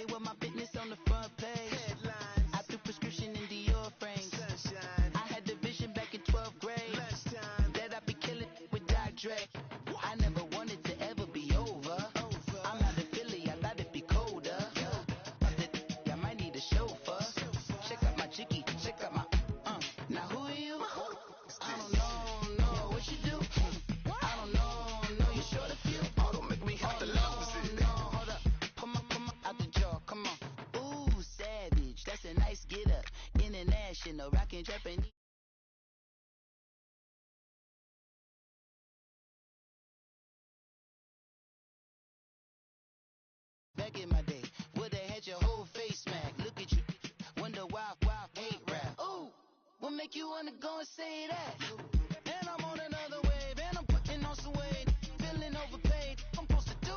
They were my business on the front page. Headlines. I threw prescription in Dior frames. Sunshine. I had the vision back in 12th grade. Lunchtime. That I'd be killing with Dr. Dre. I never wanted to ever be over. I'm out of Philly, I thought it'd be colder. I might need a chauffeur. Check out my chicky, check out my Now who are you? I don't know what you do. I don't know you short a few. Oh, don't make me have to lose it. No, hold up, come on, out the jaw, come on. Ooh, savage, that's a nice get up. International, rockin' Japanese. Back in my day, would've had your whole face smacked. Look at you, wonder why hate rap. Ooh, what make you wanna go and say that? And I'm on another wave, and I'm putting on some weight. Feeling overpaid, I'm supposed to do.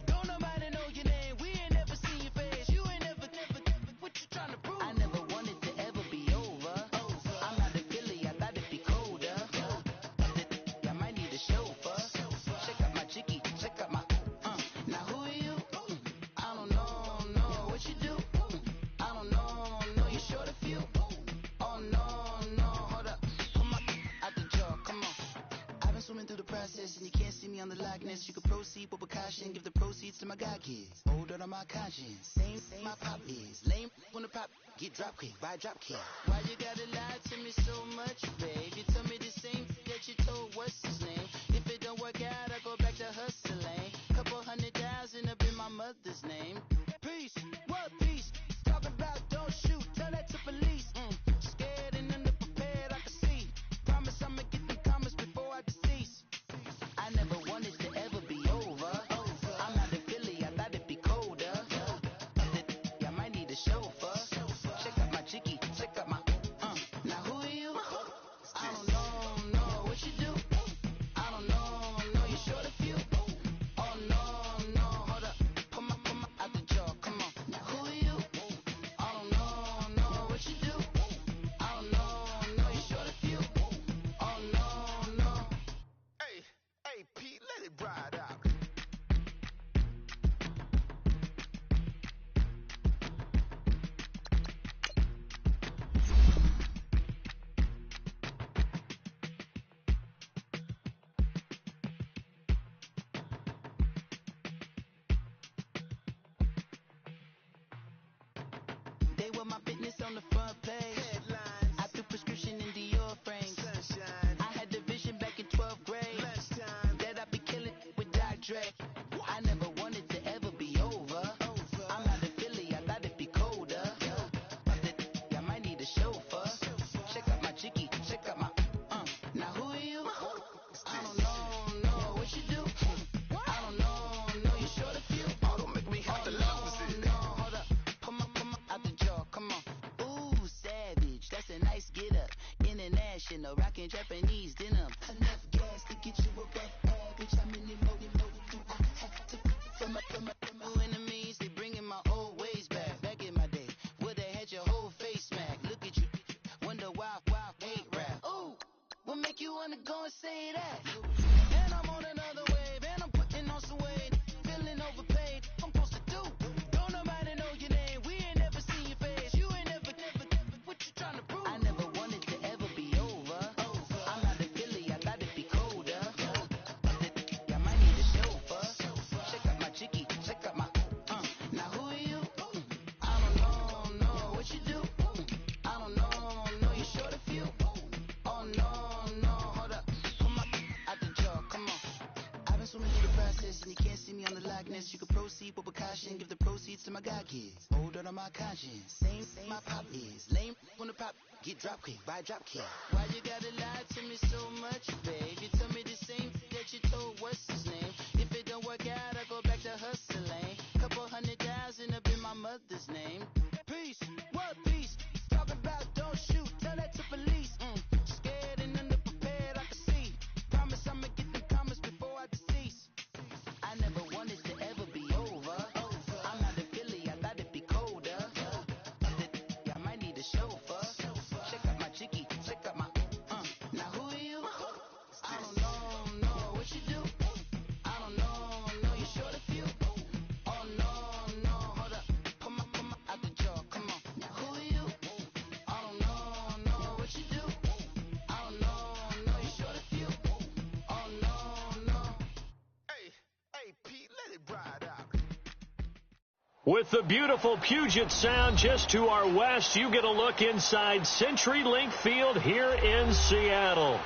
Don't nobody know your name, we ain't never seen your face. You ain't never, what you trying to prove? I never wanted to ever be over. I'm out of Philly, I thought it'd be colder. I might need a chauffeur. Check out my chicky, check out my Now who are you? I don't know what you do. I don't know you short a few. Oh no, hold up, come on, out the jaw, come on. I've been swimming through the process and you can't see me on the Loch Ness. You can proceed with precaution, give the proceeds to my god kids. Hold on my conscience, same my pop is. Lame when the pop get drop kick, buy drop kick. Why you gotta lie to me so much, babe? You tell me the same that you told what's his name. If it don't work out, I go back to hustling. Couple 100,000 up in my mother's name. Peace, what peace? Talking about don't shoot, tell that to police. Scared and underprepared, I can see. Promise I'ma get them comments before I decease. I never wanted to ever be over. I'm out of Philly, I thought it'd be colder. I might need a chauffeur. Check out my chicky, check out my Now who are you? I don't know what you do. I don't know you short a few. Oh no, hold up, come on, out the jaw, come on. Now who are you? I don't know what you do. I don't know you short a few. Oh no. Hey, Pete, let it ride out. They were my business on the front page. Headlines. I threw prescription in Dior frames. Sunshine. I had the vision back in 12th grade. Lunchtime. That I'd be killing with Dr. Dre. I never wanted to ever be over. I'm out of Philly, I thought it'd be colder. I might need a chauffeur. Check out my chicky, check out my Now who are you? I don't know what you do. I don't know you short a few. Oh, don't make me have to lose it. No, hold up, come on, out the jaw, come on. Ooh, savage, that's a nice get up. International, rockin' Japanese denim. Enough gas to get you a rough average. How many more do I have to from my enemies? They bringing my old ways back. Back in my day, would've had your whole face smacked. Look at you, wonder why hate rap. Ooh, what make you wanna go and say that? And I'm on another wave, and I'm putting on some weight. Feeling overpaid, I'm supposed to do. Don't nobody know your name, we ain't never seen your face. You ain't never, what you trying to prove? I never wanted to ever be over. I'm out of Philly, I thought it'd be colder. I might need a chauffeur. Check out my chicky, check out my Now who are you? I don't know what you do. I don't know you short a few. Oh no, hold up, come on, out the jaw, come on. I've been swimming through the process and you can't see me on the Loch Ness. You can proceed with precaution, give the proceeds to my god kids. Hold on my conscience, same my pop is. Lame when the pop get drop kick, buy drop kick. Why you gotta lie to me so much, babe? You tell me the same that you told what's his name. If it don't work out, I go back to hustling. Couple 100,000 up in my mother's name. Peace, what peace? Talking about don't shoot, tell that to police. Scared and underprepared, I can see. Promise I'ma get them comments before I decease. I never wanted to ever be over. I'm out of Philly, I thought it'd be colder. I might need a chauffeur. Check out my chicky, check out my Now who are you? I don't know what you do. I don't know you short a few. Oh no, hold up, come With the beautiful Puget Sound just to our west, you get a look inside CenturyLink Field here in Seattle.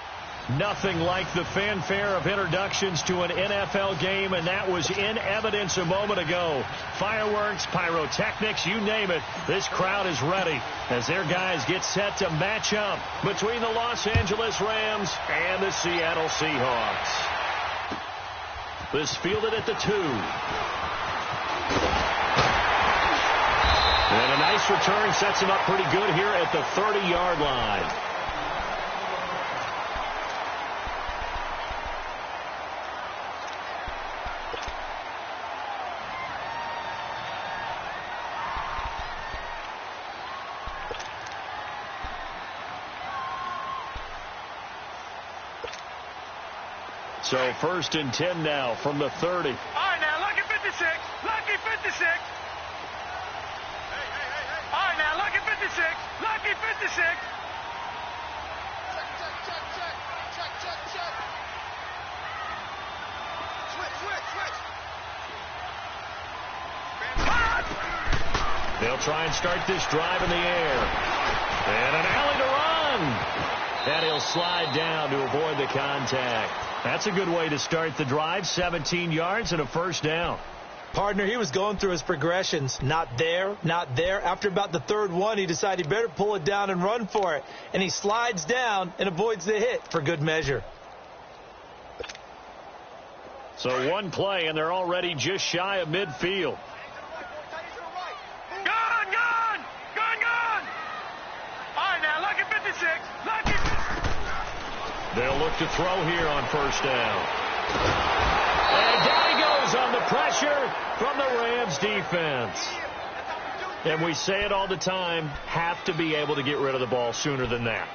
Nothing like the fanfare of introductions to an NFL game, and that was in evidence a moment ago. Fireworks, pyrotechnics, you name it. This crowd is ready as their guys get set to match up between the Los Angeles Rams and the Seattle Seahawks. This fielded at the 2. And a nice return sets him up pretty good here at the 30-yard line. So 1st and 10 now from the 30. All right, now, lucky 56. Lucky 56. All right, now, lucky 56. Lucky 56. Check. Switch. They'll try and start this drive in the air. And an alley to run. And he'll slide down to avoid the contact. That's a good way to start the drive. 17 yards and a first down. Partner, he was going through his progressions. Not there, not there. After about the 3rd one, he decided he better pull it down and run for it. And he slides down and avoids the hit for good measure. So one play, and they're already just shy of midfield. Gone! All right, now, lucky 56. Lucky 56. They'll look to throw here on first down. And down he goes on the pressure from the Rams defense. And we say it all the time, have to be able to get rid of the ball sooner than that.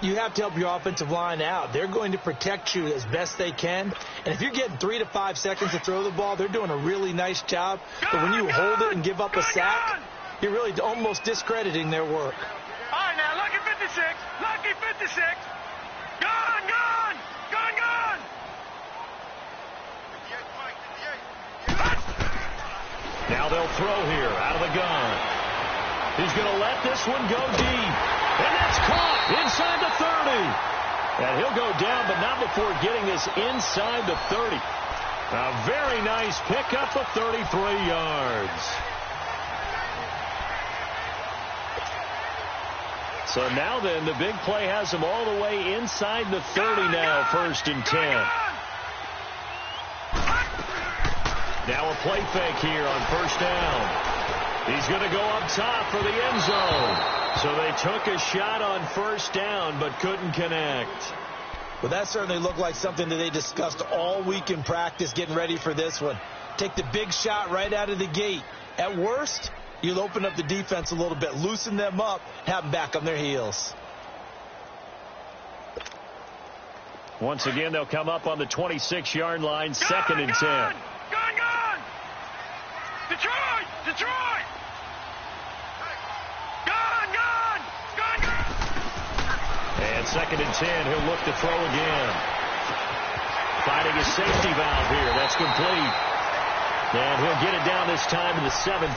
You have to help your offensive line out. They're going to protect you as best they can. And if you're getting 3 to 5 seconds to throw the ball, they're doing a really nice job. But when you hold it and give up a sack, you're really almost discrediting their work. All right, now, lucky 56. Lucky 56. Gone! Now they'll throw here out of the gun. He's going to let this one go deep. And that's caught inside the 30. And he'll go down, but not before getting this inside the 30. A very nice pickup of 33 yards. So now then, the big play has him all the way inside the 30 now, 1st and 10. Now a play fake here on first down. He's going to go up top for the end zone. So they took a shot on first down but couldn't connect. Well, that certainly looked like something that they discussed all week in practice getting ready for this one. Take the big shot right out of the gate. At worst, you'll open up the defense a little bit, loosen them up, have them back on their heels. Once again, they'll come up on the 26-yard line, 2nd and 10. Detroit! Gone! And 2nd and 10, he'll look to throw again. Finding a safety valve here. That's complete. And he'll get it down this time to the 17.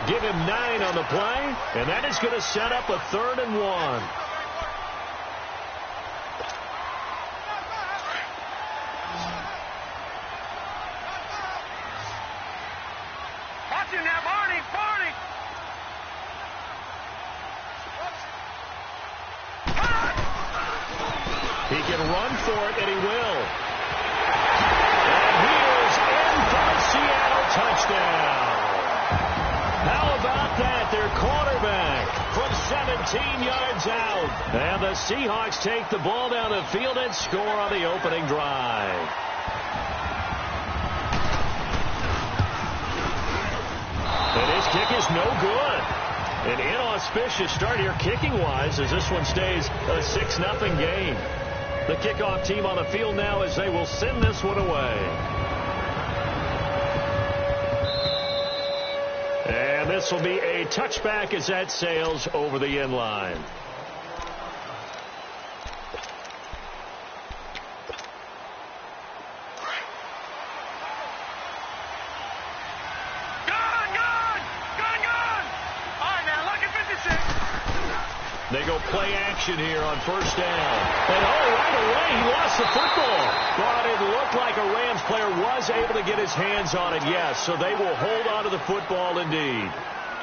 Give him 9 on the play, and that is going to set up a 3rd and 1. He can run for it, and he will. And he is in for a Seattle touchdown. How about that? Their quarterback from 17 yards out. And the Seahawks take the ball down the field and score on the opening drive. And his kick is no good. An inauspicious start here kicking-wise as this one stays a 6-0 game. The kickoff team on the field now as they will send this one away. And this will be a touchback as that sails over the end line. Gone! go play action here on first down. And right away, he lost the football. But it looked like a Rams player was able to get his hands on it, yes. So they will hold on to the football indeed.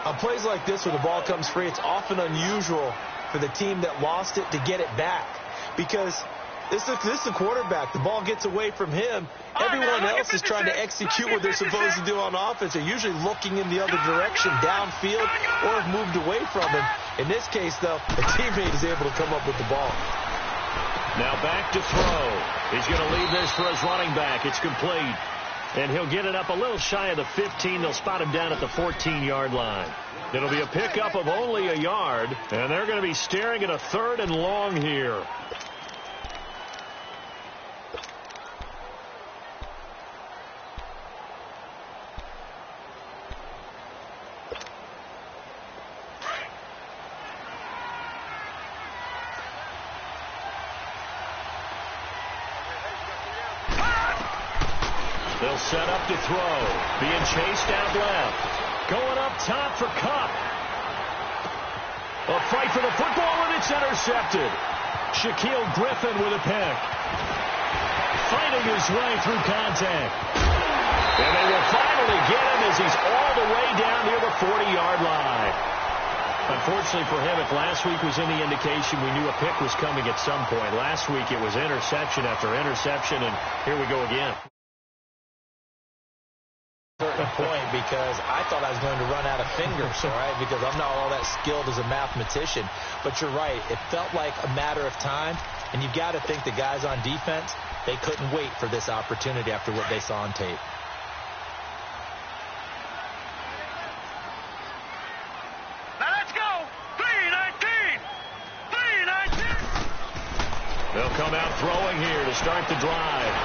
On plays like this where the ball comes free, it's often unusual for the team that lost it to get it back. Because this is the quarterback. The ball gets away from him. Everyone else is trying to execute what they're supposed to do on offense. They're usually looking in the other direction, downfield, or have moved away from him. In this case, though, a teammate is able to come up with the ball. Now back to throw. He's going to leave this for his running back. It's complete. And he'll get it up a little shy of the 15. They'll spot him down at the 14-yard line. It'll be a pickup of only a yard, and they're going to be staring at a 3rd and long here. They'll set up to throw. Being chased out left. Going up top for Cup. A fight for the football, and it's intercepted. Shaquille Griffin with a pick. Fighting his way through contact. And they will finally get him as he's all the way down near the 40-yard line. Unfortunately for him, if last week was any indication, we knew a pick was coming at some point. Last week it was interception after interception, and here we go again. Certain point, because I thought I was going to run out of fingers, all right, because I'm not all that skilled as a mathematician. But you're right. It felt like a matter of time, and you've got to think the guys on defense, they couldn't wait for this opportunity after what they saw on tape. Now let's go. 3-19. 3-19. They'll come out throwing here to start the drive.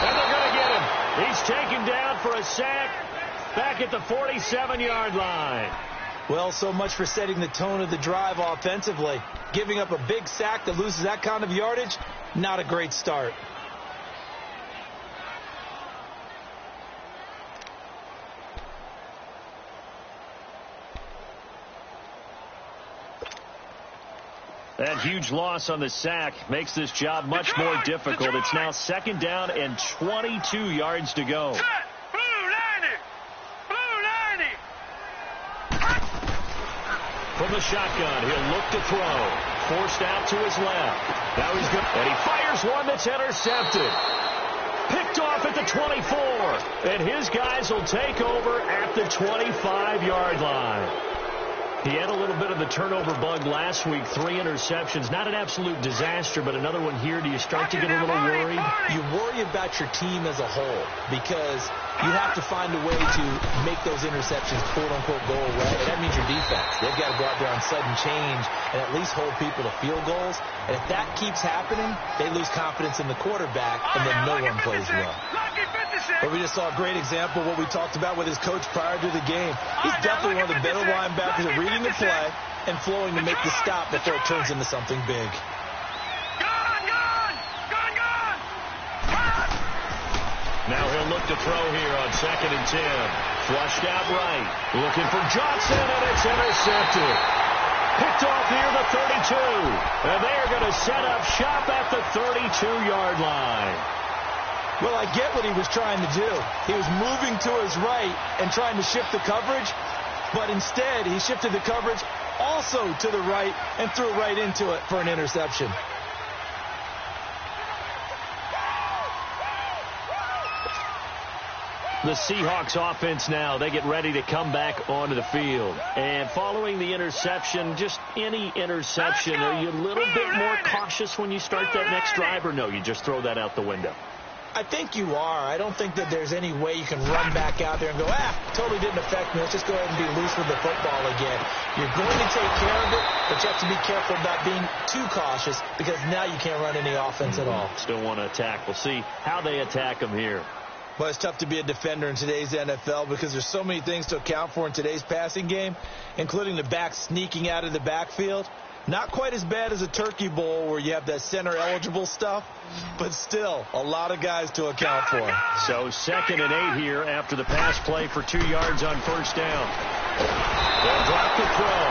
And they're going to get him. He's taken down for a sack back at the 47-yard line. Well, so much for setting the tone of the drive offensively. Giving up a big sack that loses that kind of yardage, not a great start. That huge loss on the sack makes this job much more difficult. It's now 2nd down and 22 yards to go. Set. Blue 90. Blue 90. From the shotgun, he'll look to throw. Forced out to his left. Now he's good. And he fires one that's intercepted. Picked off at the 24. And his guys will take over at the 25-yard line. He had a little bit of the turnover bug last week, 3 interceptions. Not an absolute disaster, but another one here. Do you start to get a little worried? You worry about your team as a whole because you have to find a way to make those interceptions, quote-unquote, go away. And that means your defense. They've got to go out there on sudden change and at least hold people to field goals. And if that keeps happening, they lose confidence in the quarterback, and then no one plays well. But we just saw a great example of what we talked about with his coach prior to the game. He's definitely one of the better linebackers at reading the play and flowing to make the stop before it turns into something big. Now he'll look to throw here on 2nd and 10. Flushed out right. Looking for Johnson, and it's intercepted. Picked off near the 32. And they are going to set up shop at the 32-yard line. Well, I get what he was trying to do. He was moving to his right and trying to shift the coverage, but instead he shifted the coverage also to the right and threw right into it for an interception. The Seahawks offense now, they get ready to come back onto the field. And following the interception, just any interception, are you a little bit more cautious when you start that next drive, or no, you just throw that out the window? I think you are. I don't think that there's any way you can run back out there and go, totally didn't affect me. Let's just go ahead and be loose with the football again. You're going to take care of it, but you have to be careful about being too cautious because now you can't run any offense at all. Still want to attack. We'll see how they attack them here. Well, it's tough to be a defender in today's NFL because there's so many things to account for in today's passing game, including the back sneaking out of the backfield. Not quite as bad as a turkey bowl where you have that center-eligible stuff, but still a lot of guys to account for. So 2nd and 8 here after the pass play for 2 yards on 1st down. They'll drop the throw.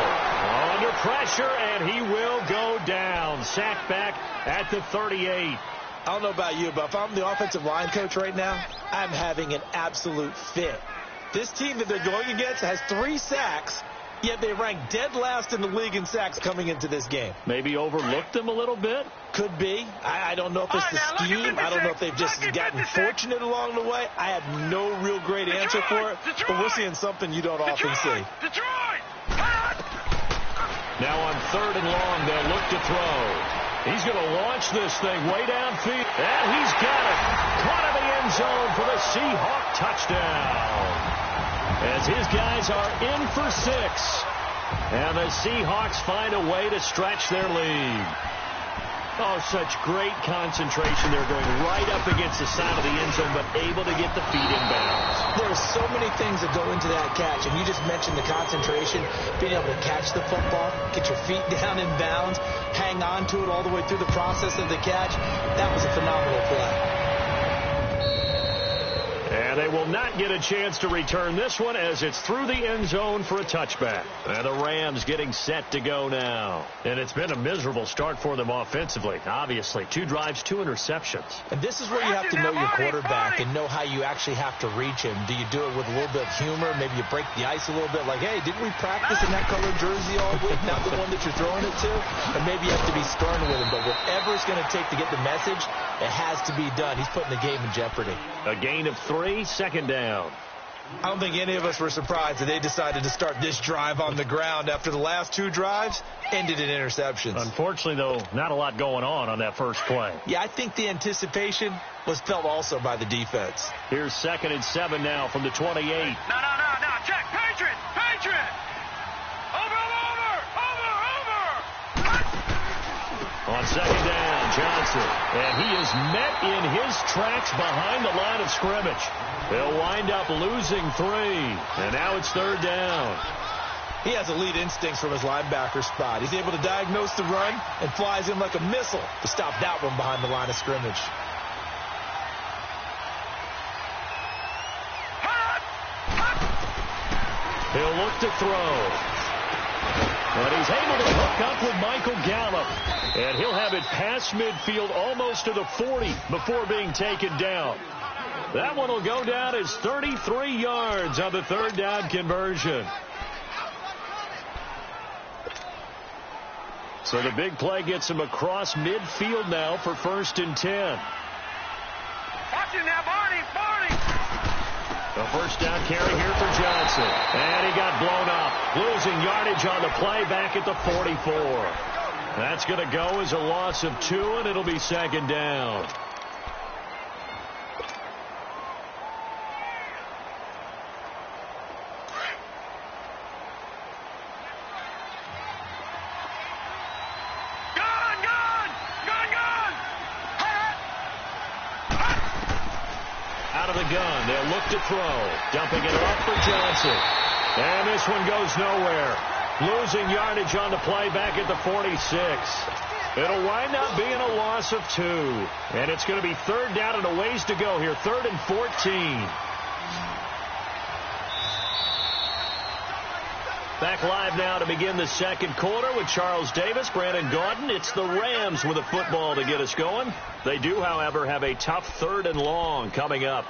Under pressure, and he will go down. Sacked back at the 38. I don't know about you, but if I'm the offensive line coach right now, I'm having an absolute fit. This team that they're going against has 3 sacks, yet they rank dead last in the league in sacks coming into this game. Maybe overlooked them a little bit? Could be. I don't know if it's the scheme. I don't know if they've just gotten fortunate along the way. I have no real great answer for it, but we're seeing something you don't often see. Now on 3rd and long, they'll look to throw. He's going to launch this thing way downfield, and he's got it. Caught in the end zone for the Seahawk touchdown. As his guys are in for 6, and the Seahawks find a way to stretch their lead. Oh, such great concentration. They're going right up against the side of the end zone, but able to get the feet in bounds. There are so many things that go into that catch, and you just mentioned the concentration, being able to catch the football, get your feet down in bounds, hang on to it all the way through the process of the catch. That was a phenomenal play. And they will not get a chance to return this one as it's through the end zone for a touchback. And the Rams getting set to go now. And it's been a miserable start for them offensively. Obviously, 2 drives, 2 interceptions. And this is where you have to know your quarterback and know how you actually have to reach him. Do you do it with a little bit of humor? Maybe you break the ice a little bit like, hey, didn't we practice in that colored jersey all week? Not the one that you're throwing it to? And maybe you have to be stern with him. But whatever it's going to take to get the message, it has to be done. He's putting the game in jeopardy. A gain of 3, 2nd down. I don't think any of us were surprised that they decided to start this drive on the ground after the last 2 drives ended in interceptions. Unfortunately, though, not a lot going on that first play. Yeah, I think the anticipation was felt also by the defense. Here's 2nd and 7 now from the 28. No. Check. Patriot. Over. On 2nd down, Johnson. And he is met in his tracks behind the line of scrimmage. They'll wind up losing 3. And now it's 3rd down. He has elite instincts from his linebacker spot. He's able to diagnose the run and flies in like a missile to stop that one behind the line of scrimmage. He'll look to throw. But he's able to hook up with Michael Gallup. And he'll have it past midfield almost to the 40 before being taken down. That one will go down as 33 yards on the 3rd down conversion. So the big play gets him across midfield now for 1st and 10. Watch it now, Barney. A 1st down carry here for Johnson. And he got blown up. Losing yardage on the play back at the 44. That's going to go as a loss of 2, and it'll be 2nd down. Out of the gun, they'll look to throw. Dumping it off for Johnson. And this one goes nowhere. Losing yardage on the play back at the 46. It'll wind up being a loss of 2. And it's going to be 3rd down and a ways to go here. 3rd and 14. Back live now to begin the 2nd quarter with Charles Davis, Brandon Gaudin. It's the Rams with a football to get us going. They do, however, have a tough 3rd and long coming up.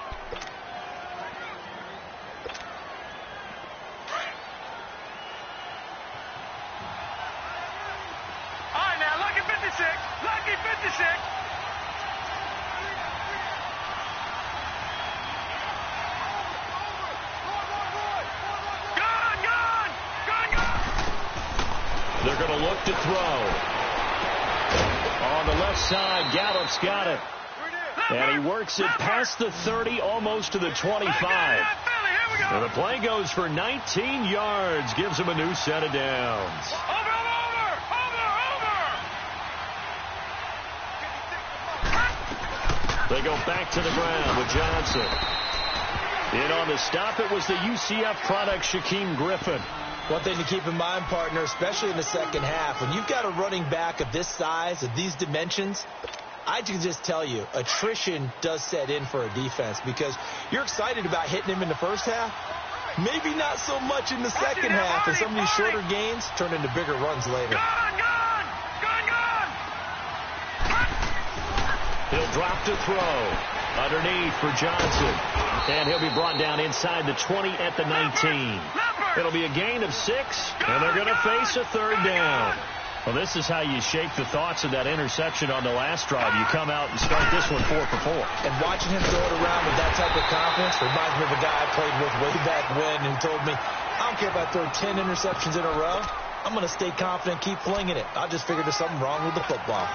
All right, now, lucky 56. They're going to look to throw. On the left side, Gallup's got it. And he works it past the 30, almost to the 25. And the play goes for 19 yards, gives him a new set of downs. They go back to the ground with Johnson. In on the stop, it was the UCF product, Shaquem Griffin. One thing to keep in mind, partner, especially in the second half, when you've got a running back of this size, of these dimensions, I can just tell you, attrition does set in for a defense because you're excited about hitting him in the first half, Maybe not so much in the second half, as some of these shorter gains turn into bigger runs later. He'll drop to throw. Underneath for Johnson. And he'll be brought down inside the 20 at the 19. It'll be a gain of 6, and they're going to face a third down. Well, this is how you shape the thoughts of that interception on the last drive. You come out and start this one 4 for 4. And watching him throw it around with that type of confidence reminds me of a guy I played with way back when who told me, I don't care if I throw 10 interceptions in a row. I'm going to stay confident, keep flinging it. I just figured there's something wrong with the football.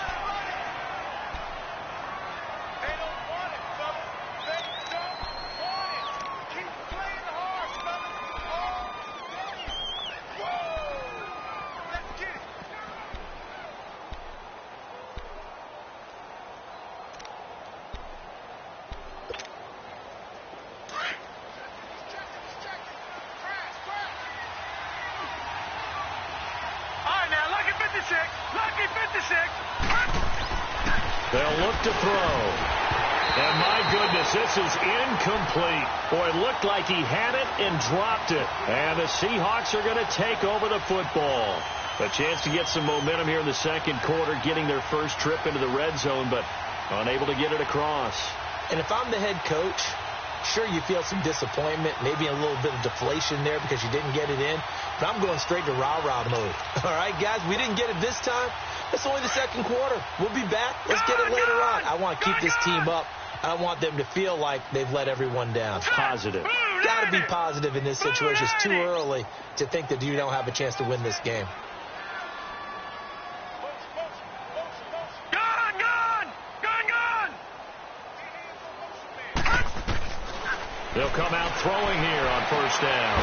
They'll look to throw. And my goodness, this is incomplete. Boy, it looked like he had it and dropped it. And the Seahawks are going to take over the football. A chance to get some momentum here in the second quarter, getting their first trip into the red zone, but unable to get it across. And if I'm the head coach, sure, you feel some disappointment, maybe a little bit of deflation there because you didn't get it in. But I'm going straight to rah-rah mode. All right, guys, we didn't get it this time. It's only the second quarter. We'll be back. Let's get it later on. I want to keep this team up. I don't want them to feel like they've let everyone down. Positive. Got to be positive in this situation. It's too early to think that you don't have a chance to win this game. They'll come out throwing here on first down.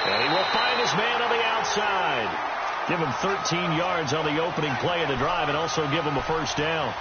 And he will find his man on the outside. Give him 13 yards on the opening play of the drive and also give him a first down.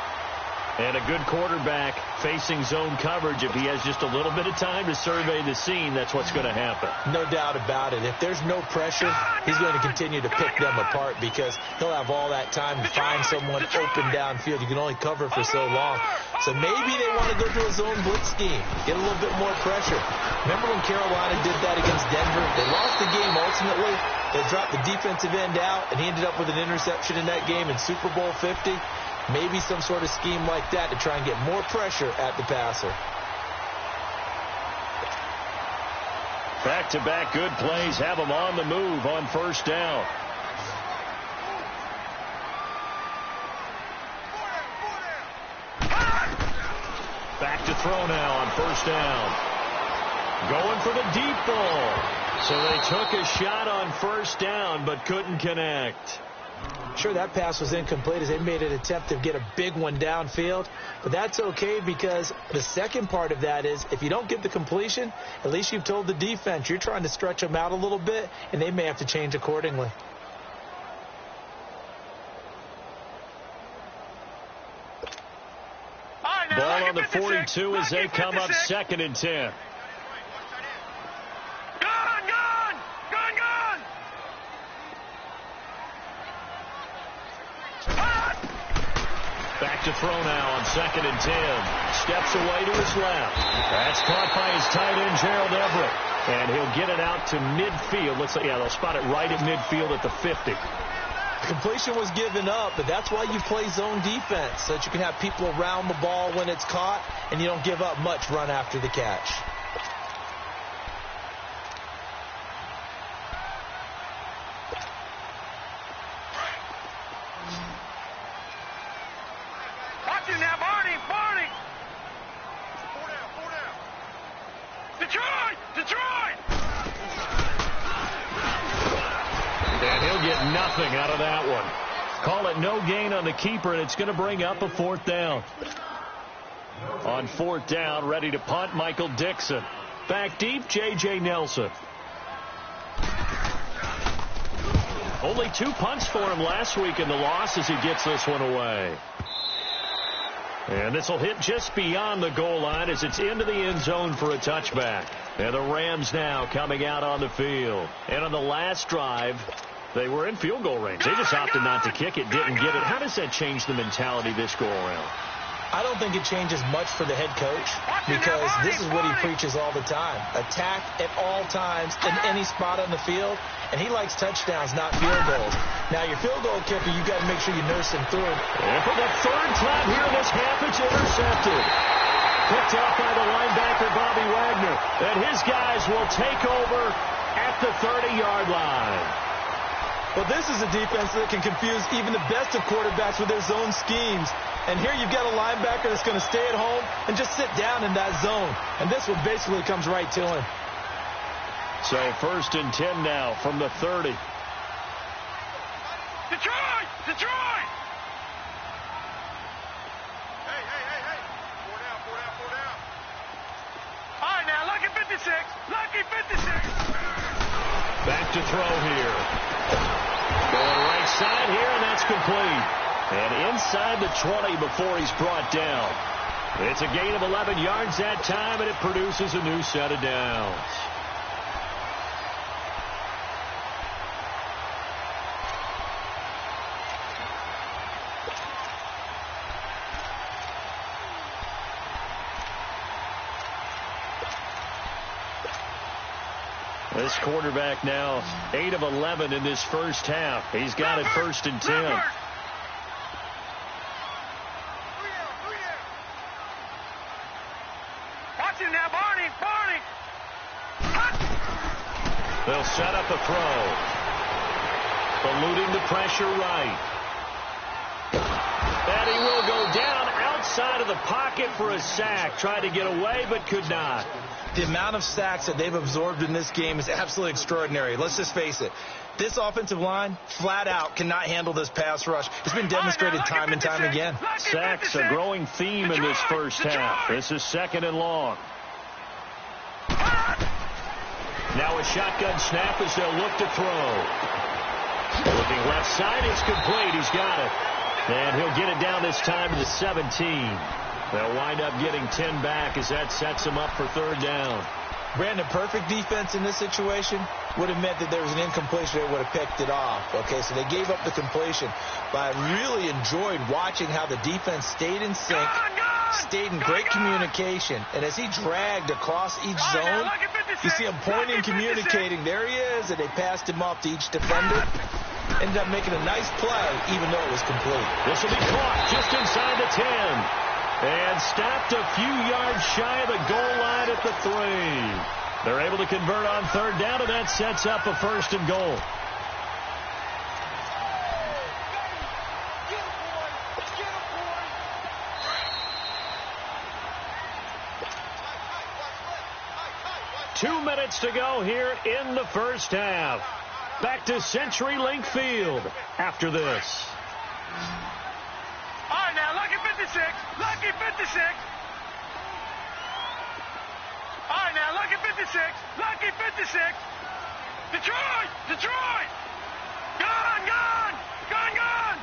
And a good quarterback facing zone coverage. If he has just a little bit of time to survey the scene, that's what's going to happen. No doubt about it. If there's no pressure, he's going to continue to pick them apart because he'll have all that time to find someone open downfield. You can only cover for so long. So maybe they want to go to a zone blitz scheme, get a little bit more pressure. Remember when Carolina did that against Denver? They lost the game ultimately. They dropped the defensive end out, and he ended up with an interception in that game in Super Bowl 50. Maybe some sort of scheme like that to try and get more pressure at the passer. Back-to-back good plays have them on the move on first down. Back to throw now on first down. Going for the deep ball. So they took a shot on first down but couldn't connect. Sure, that pass was incomplete as they made an attempt to get a big one downfield. But that's okay because the second part of that is if you don't get the completion, at least you've told the defense you're trying to stretch them out a little bit, and they may have to change accordingly. Ball on the 42 as they come up 2nd and 10. Back to throw now on 2nd and 10. Steps away to his left. That's caught by his tight end, Gerald Everett. And he'll get it out to midfield. Looks like, yeah, they'll spot it right at midfield at the 50. Completion was given up, but that's why you play zone defense, so that you can have people around the ball when it's caught, and you don't give up much run after the catch. Nothing out of that one. Call it no gain on the keeper, and it's going to bring up a 4th down. On 4th down, ready to punt, Michael Dixon. Back deep, J.J. Nelson. Only 2 punts for him last week in the loss as he gets this one away. And this will hit just beyond the goal line as it's into the end zone for a touchback. And the Rams now coming out on the field. And on the last drive, they were in field goal range. They just opted not to kick it, didn't get it. How does that change the mentality this go around? I don't think it changes much for the head coach because this is what he preaches all the time. Attack at all times in any spot on the field, and he likes touchdowns, not field goals. Now, your field goal kicker, you got to make sure you nurse him through. And for the third time here this half, it's intercepted. Picked off by the linebacker, Bobby Wagner. And his guys will take over at the 30-yard line. Well, this is a defense that can confuse even the best of quarterbacks with their zone schemes. And here you've got a linebacker that's going to stay at home and just sit down in that zone. And this one basically comes right to him. So 1st and 10 now from the 30. Detroit! Detroit! Hey. 4 down. All right, now, lucky 56. Lucky 56. Back to throw here. Going right side here, and that's complete. And inside the 20 before he's brought down. It's a gain of 11 yards that time, and it produces a new set of downs. This quarterback now 8 of 11 in this first half. He's got it 1st and 10. Watch him now, Barney. They'll set up a throw. Eluding the pressure right. And he will go down outside of the pocket for a sack. Tried to get away, but could not. The amount of sacks that they've absorbed in this game is absolutely extraordinary. Let's just face it. This offensive line, flat out, cannot handle this pass rush. It's been demonstrated time and time again. Sacks, a growing theme in this first half. This is 2nd and long. Now a shotgun snap as they'll look to throw. Looking left side, it's complete. He's got it. And he'll get it down this time to the 17. They'll wind up getting 10 back as that sets him up for 3rd down. Brandon, perfect defense in this situation would have meant that there was an incompletion. They would have picked it off. Okay, so they gave up the completion. But I really enjoyed watching how the defense stayed in sync, stayed in great communication. And as he dragged across each zone, you see him pointing, communicating. There he is, and they passed him off to each defender. Ended up making a nice play, even though it was complete. This will be caught just inside the 10. And stopped a few yards shy of the goal line at the 3. They're able to convert on 3rd down, and that sets up a 1st and goal. Two minutes to go here in the first half. Back to CenturyLink Field after this. All right, now, lucky 56. Lucky 56. All right, now, lucky 56. Lucky 56. Detroit! Detroit! Gone! Gone! Gone! Gone!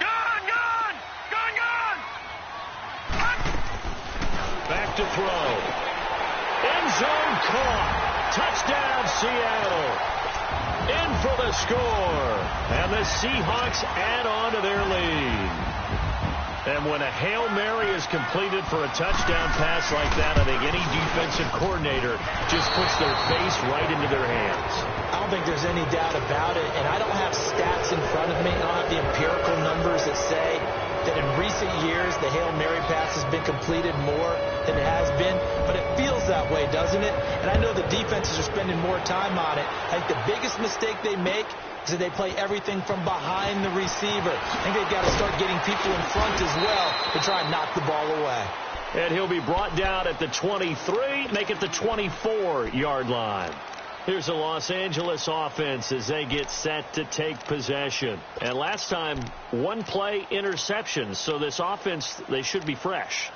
Gone! Gone! Gone! Gone! Back to throw. End zone caught. Touchdown, Seattle. In for the score. And the Seahawks add on to their lead. And when a Hail Mary is completed for a touchdown pass like that, I think any defensive coordinator just puts their face right into their hands. I don't think there's any doubt about it. And I don't have stats in front of me. I don't have the empirical numbers that say that in recent years the Hail Mary pass has been completed more than it has been. But it feels that way, doesn't it? And I know the defenses are spending more time on it. I think the biggest mistake they make is that they play everything from behind the receiver. I think they've got to start getting people in front as well to try and knock the ball away. And he'll be brought down at the 23, make it the 24-yard line. Here's a Los Angeles offense as they get set to take possession. And last time, one play interception. So this offense, they should be fresh.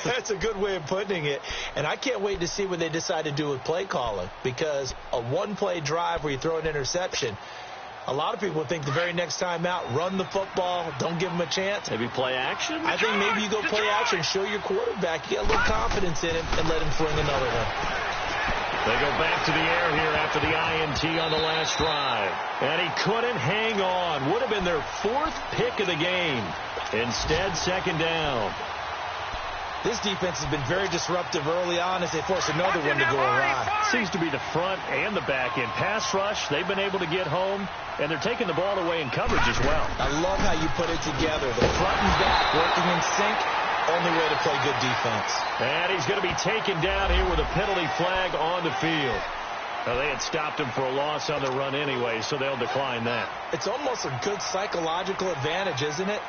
That's a good way of putting it. And I can't wait to see what they decide to do with play calling. Because a one-play drive where you throw an interception, a lot of people think the very next time out, run the football, don't give them a chance. Maybe play action? I think maybe you go play action, show your quarterback, you get a little confidence in him, and let him fling another one. They go back to the air here after the INT on the last drive. And he couldn't hang on. Would have been their 4th pick of the game. Instead, second down. This defense has been very disruptive early on as they force another one to go awry. Seems to be the front and the back end. Pass rush, they've been able to get home, and they're taking the ball away in coverage as well. I love how you put it together. The front and back working in sync, only way to play good defense. And he's going to be taken down here with a penalty flag on the field. Well, they had stopped him for a loss on the run anyway, so they'll decline that. It's almost a good psychological advantage, isn't it?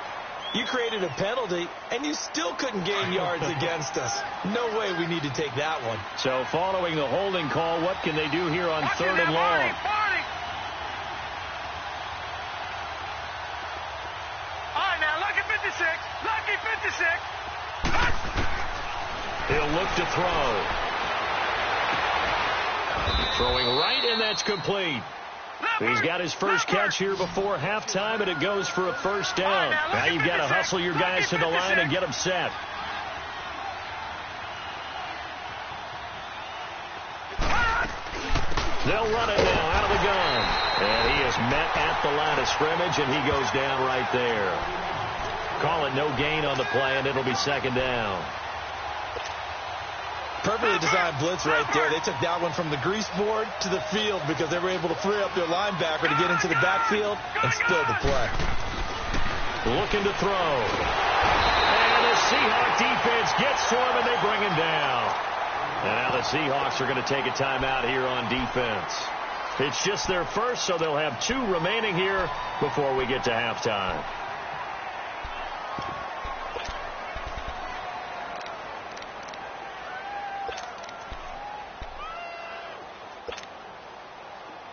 You created a penalty, and you still couldn't gain yards against us. No way we need to take that one. So following the holding call, what can they do here on third and long? All right, now, lucky 56. Lucky 56. He'll look to throw. Throwing right, and that's complete. He's got his first catch here before halftime, and it goes for a first down. Now you've got to hustle your guys to the line and get them set. They'll run it now out of the gun. And he is met at the line of scrimmage, and he goes down right there. Call it no gain on the play, and it'll be second down. Perfectly designed blitz right there. They took that one from the grease board to the field because they were able to free up their linebacker to get into the backfield and spill the play. Looking to throw. And the Seahawk defense gets to him, and they bring him down. And now the Seahawks are going to take a timeout here on defense. It's just their first, so they'll have 2 remaining here before we get to halftime.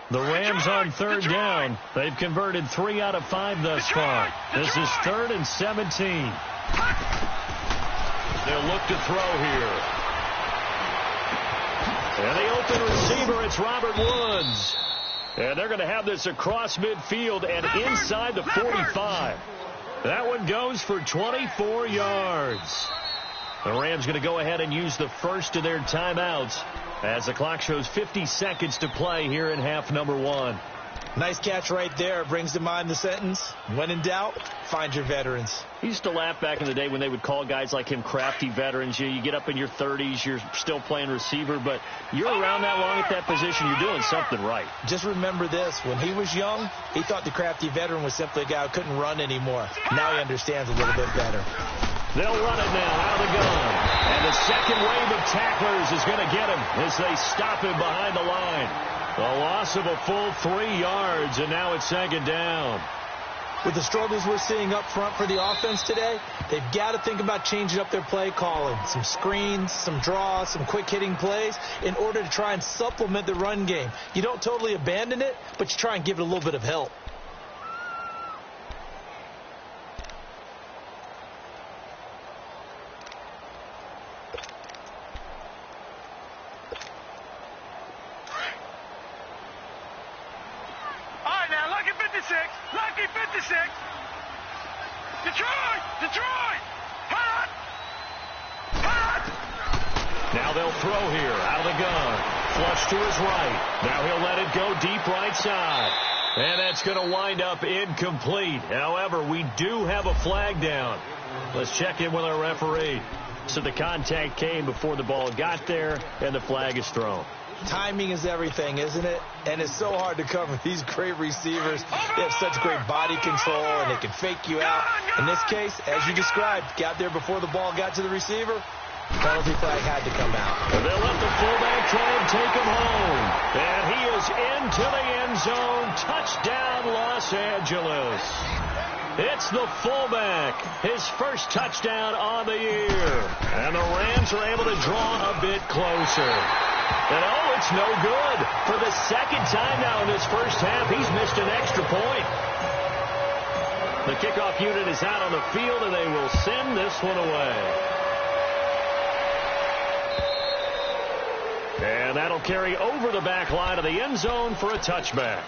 The Rams on third down. They've converted 3 out of 5 thus far. This is 3rd and 17. They'll look to throw here. And the open receiver, it's Robert Woods. And they're going to have this across midfield and inside the 45. That one goes for 24 yards. The Rams going to go ahead and use the first of their timeouts as the clock shows 50 seconds to play here in half number 1. Nice catch right there. Brings to mind the sentence, when in doubt, find your veterans. He used to laugh back in the day when they would call guys like him crafty veterans. You get up in your 30s, you're still playing receiver, but you're around that long at that position, you're doing something right. Just remember this. When he was young, he thought the crafty veteran was simply a guy who couldn't run anymore. Now he understands a little bit better. They'll run it now out of the gun. And the second wave of tacklers is going to get him as they stop him behind the line. A loss of a full 3 yards, and now it's second down. With the struggles we're seeing up front for the offense today, they've got to think about changing up their play calling. Some screens, some draws, some quick-hitting plays in order to try and supplement the run game. You don't totally abandon it, but you try and give it a little bit of help. Lucky 56. Detroit. Hot. Now they'll throw here out of the gun. Flush to his right. Now he'll let it go deep right side. And that's going to wind up incomplete. However, we do have a flag down. Let's check in with our referee. So the contact came before the ball got there, and the flag is thrown. Timing is everything, isn't it? And it's so hard to cover these great receivers. They have such great body control, and they can fake you out. In this case, as you described, got there before the ball got to the receiver. Penalty flag had to come out. They'll let the fullback try and take him home. And he is into the end zone. Touchdown, Los Angeles. It's the fullback. His first touchdown on the year. And the Rams are able to draw a bit closer. And oh, it's no good. For the second time now in this first half, he's missed an extra point. The kickoff unit is out on the field, and they will send this one away. And that'll carry over the back line of the end zone for a touchback.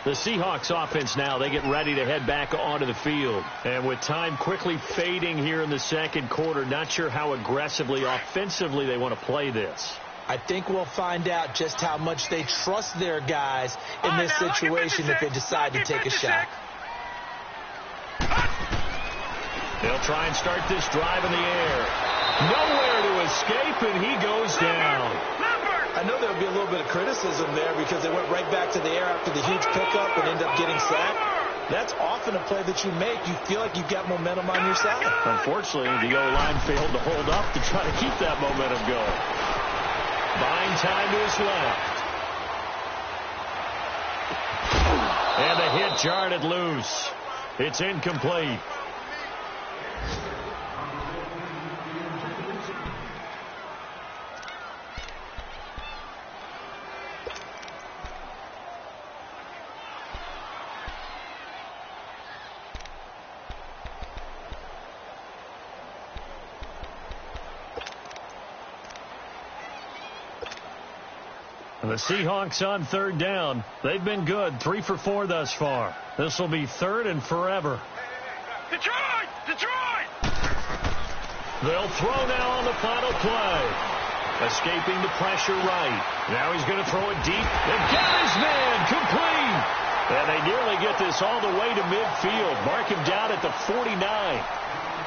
The Seahawks offense now, they get ready to head back onto the field. And with time quickly fading here in the second quarter, not sure how aggressively, offensively they want to play this. I think we'll find out just how much they trust their guys in this situation if they decide to take a shot. They'll try and start this drive in the air. Nowhere to escape, and he goes down. I know there would be a little bit of criticism there because they went right back to the air after the huge pickup and ended up getting sacked. That's often a play that you make. You feel like you've got momentum on your side. Unfortunately, the O-line failed to hold up to try to keep that momentum going. Buying time to his left. And the hit jarred it loose. It's incomplete. The Seahawks on third down. They've been good, 3 for 4 thus far. This will be third and forever. Detroit! Detroit! They'll throw now on the final play. Escaping the pressure right. Now he's going to throw it deep. They've got his man complete. And they nearly get this all the way to midfield. Mark him down at the 49.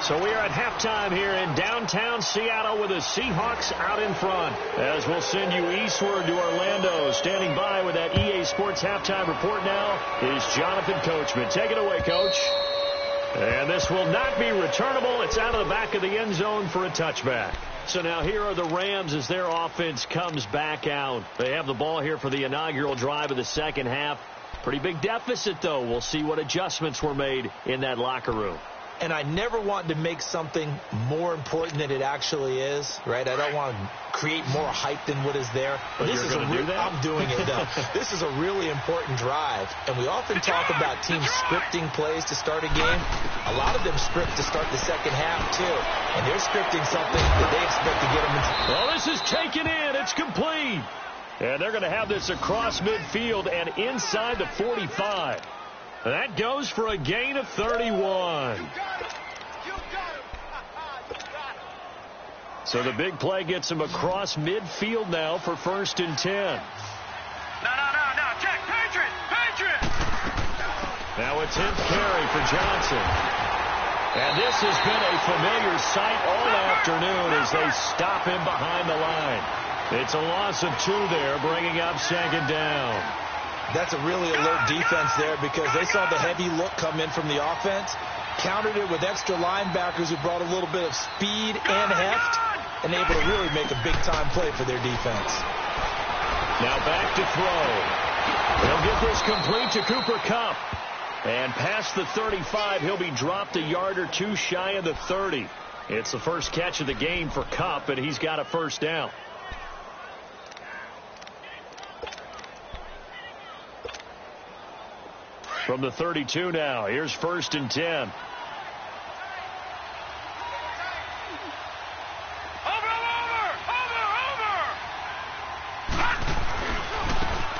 So we are at halftime here in downtown Seattle with the Seahawks out in front. As we'll send you eastward to Orlando. Standing by with that EA Sports halftime report now is Jonathan Coachman. Take it away, Coach. And this will not be returnable. It's out of the back of the end zone for a touchback. So now here are the Rams as their offense comes back out. They have the ball here for the inaugural drive of the second half. Pretty big deficit, though. We'll see what adjustments were made in that locker room. And I never want to make something more important than it actually is, right? I don't want to create more hype than what is there. But this is I'm doing it, though. This is a really important drive. And we often talk about teams scripting plays to start a game. A lot of them script to start the second half, too. And they're scripting something that they expect to get them into. Well, this is taken in. It's complete. And they're going to have this across midfield and inside the 45. That goes for a gain of 31. So the big play gets him across midfield now for 1st and 10. No. Check. Patriot. Now a 10th carry for Johnson. And this has been a familiar sight all afternoon as they stop him behind the line. It's a loss of 2 there, bringing up 2nd down. That's a really alert defense there because they saw the heavy look come in from the offense, countered it with extra linebackers who brought a little bit of speed and heft, and able to really make a big-time play for their defense. Now back to throw. They'll get this complete to Cooper Kupp. And past the 35, he'll be dropped a yard or 2 shy of the 30. It's the first catch of the game for Kupp, and he's got a 1st down. From the 32 now, here's 1st and 10. Over.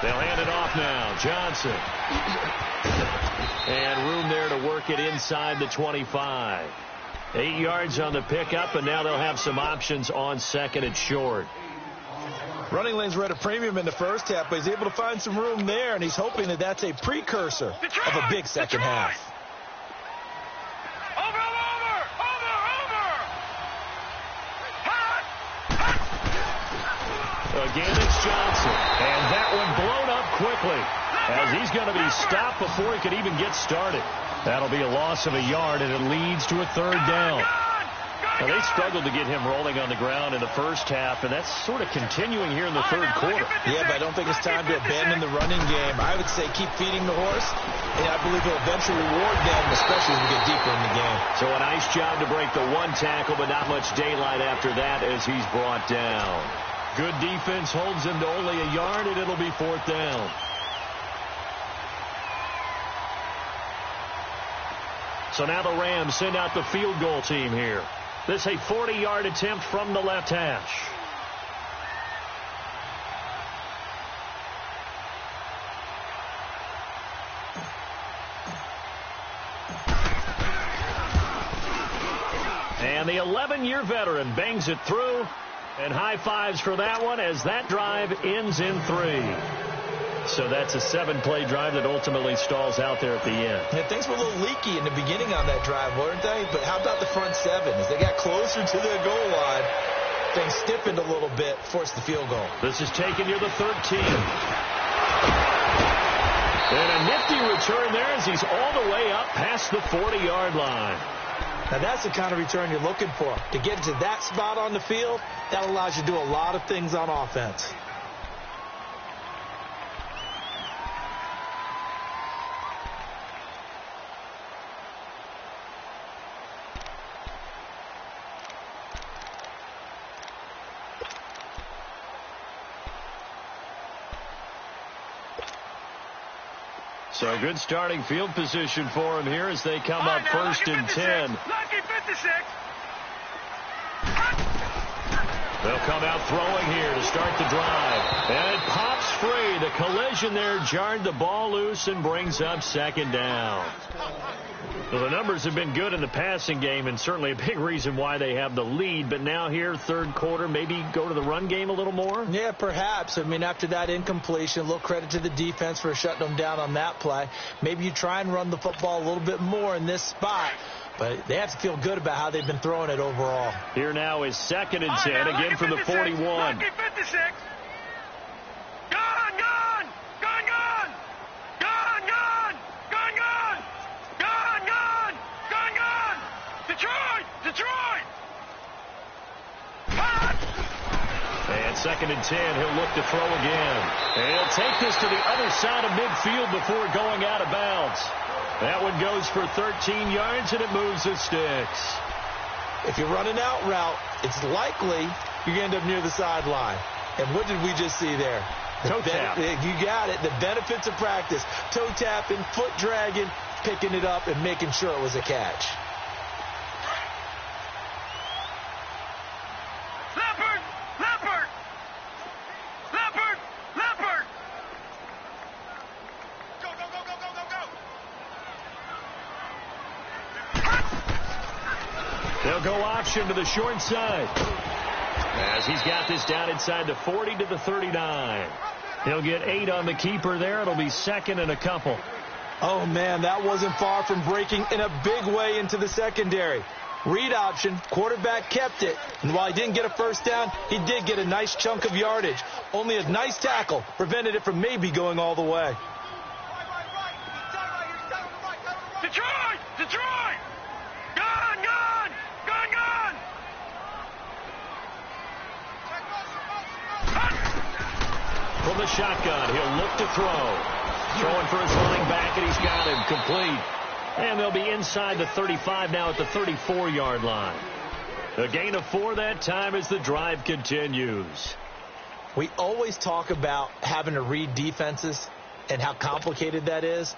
They'll hand it off now. Johnson. And room there to work it inside the 25. 8 yards on the pickup, and now they'll have some options on 2nd and short. Running lanes were at a premium in the first half, but he's able to find some room there, and he's hoping that that's a precursor of a big second half. Over. Again, it's Johnson. And that one blown up quickly as he's going to be stopped before he could even get started. That'll be a loss of a yard, and it leads to a 3rd down. Now, they struggled to get him rolling on the ground in the first half, and that's sort of continuing here in the 3rd quarter. Yeah, but I don't think it's time to abandon the running game. I would say keep feeding the horse, and I believe he'll eventually reward them, especially as we get deeper in the game. So a nice job to break the 1 tackle, but not much daylight after that as he's brought down. Good defense holds him to only a yard, and it'll be 4th down. So now the Rams send out the field goal team here. This a 40-yard attempt from the left hash. And the 11-year veteran bangs it through. And high fives for that one as that drive ends in 3. So that's a 7-play drive that ultimately stalls out there at the end. Yeah, things were a little leaky in the beginning on that drive, weren't they? But how about the front 7? As they got closer to the goal line, things stiffened a little bit, forced the field goal. This is taken near the 13. And a nifty return there as he's all the way up past the 40-yard line. Now, that's the kind of return you're looking for. To get to that spot on the field, that allows you to do a lot of things on offense. So good starting field position for him here as they come up first and 10. Lucky 56. They'll come out throwing here to start the drive. And it pops free. The collision there jarred the ball loose and brings up second down. Well, the numbers have been good in the passing game and certainly a big reason why they have the lead. But now here, third quarter, maybe go to the run game a little more? Yeah, perhaps. I mean, after that incompletion, a little credit to the defense for shutting them down on that play. Maybe you try and run the football a little bit more in this spot. But they have to feel good about how they've been throwing it overall. Here now is second and 10, again from the 41. Lucky 56. Gone, gone, gone, gone. Gone, gone, gone, gone. Gone, gone, gone, gone. Detroit, Detroit. And second and 10, he'll look to throw again. And he'll take this to the other side of midfield before going out of bounds. That one goes for 13 yards, and it moves the sticks. If you run an out route, it's likely you're going to end up near the sideline. And what did we just see there? Toe tap. You got it. The benefits of practice. Toe tapping, foot dragging, picking it up, and making sure it was a catch. Leopard, leopard. Leopard, leopard. Go, go, go, go, go, go, go. They'll go option to the short side. As he's got this down inside the 40 to the 39. He'll get 8 on the keeper there. It'll be second and a couple. Oh, man, that wasn't far from breaking in a big way into the secondary. Read option, quarterback kept it. And while he didn't get a first down, he did get a nice chunk of yardage. Only a nice tackle prevented it from maybe going all the way. Detroit, Detroit. Gone, gone, gone, gone. From the shotgun, he'll look to throw. Throwing for his running back, and he's got him complete. And they'll be inside the 35 now at the 34-yard line. A gain of 4 that time as the drive continues. We always talk about having to read defenses and how complicated that is.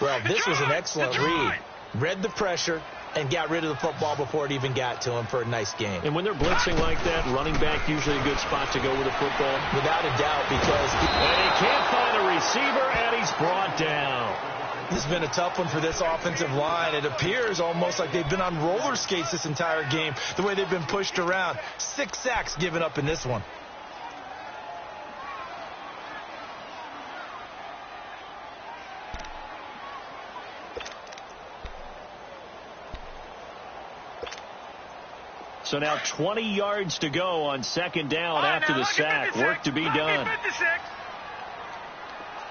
Well, this was an excellent read. Read the pressure and got rid of the football before it even got to him for a nice game. And when they're blitzing like that, running back usually a good spot to go with the football. Without a doubt, because... And he can't find a receiver, and he's brought down. This has been a tough one for this offensive line. It appears almost like they've been on roller skates this entire game, the way they've been pushed around. 6 sacks given up in this one. So now 20 yards to go on second down after the sack. Work to be done.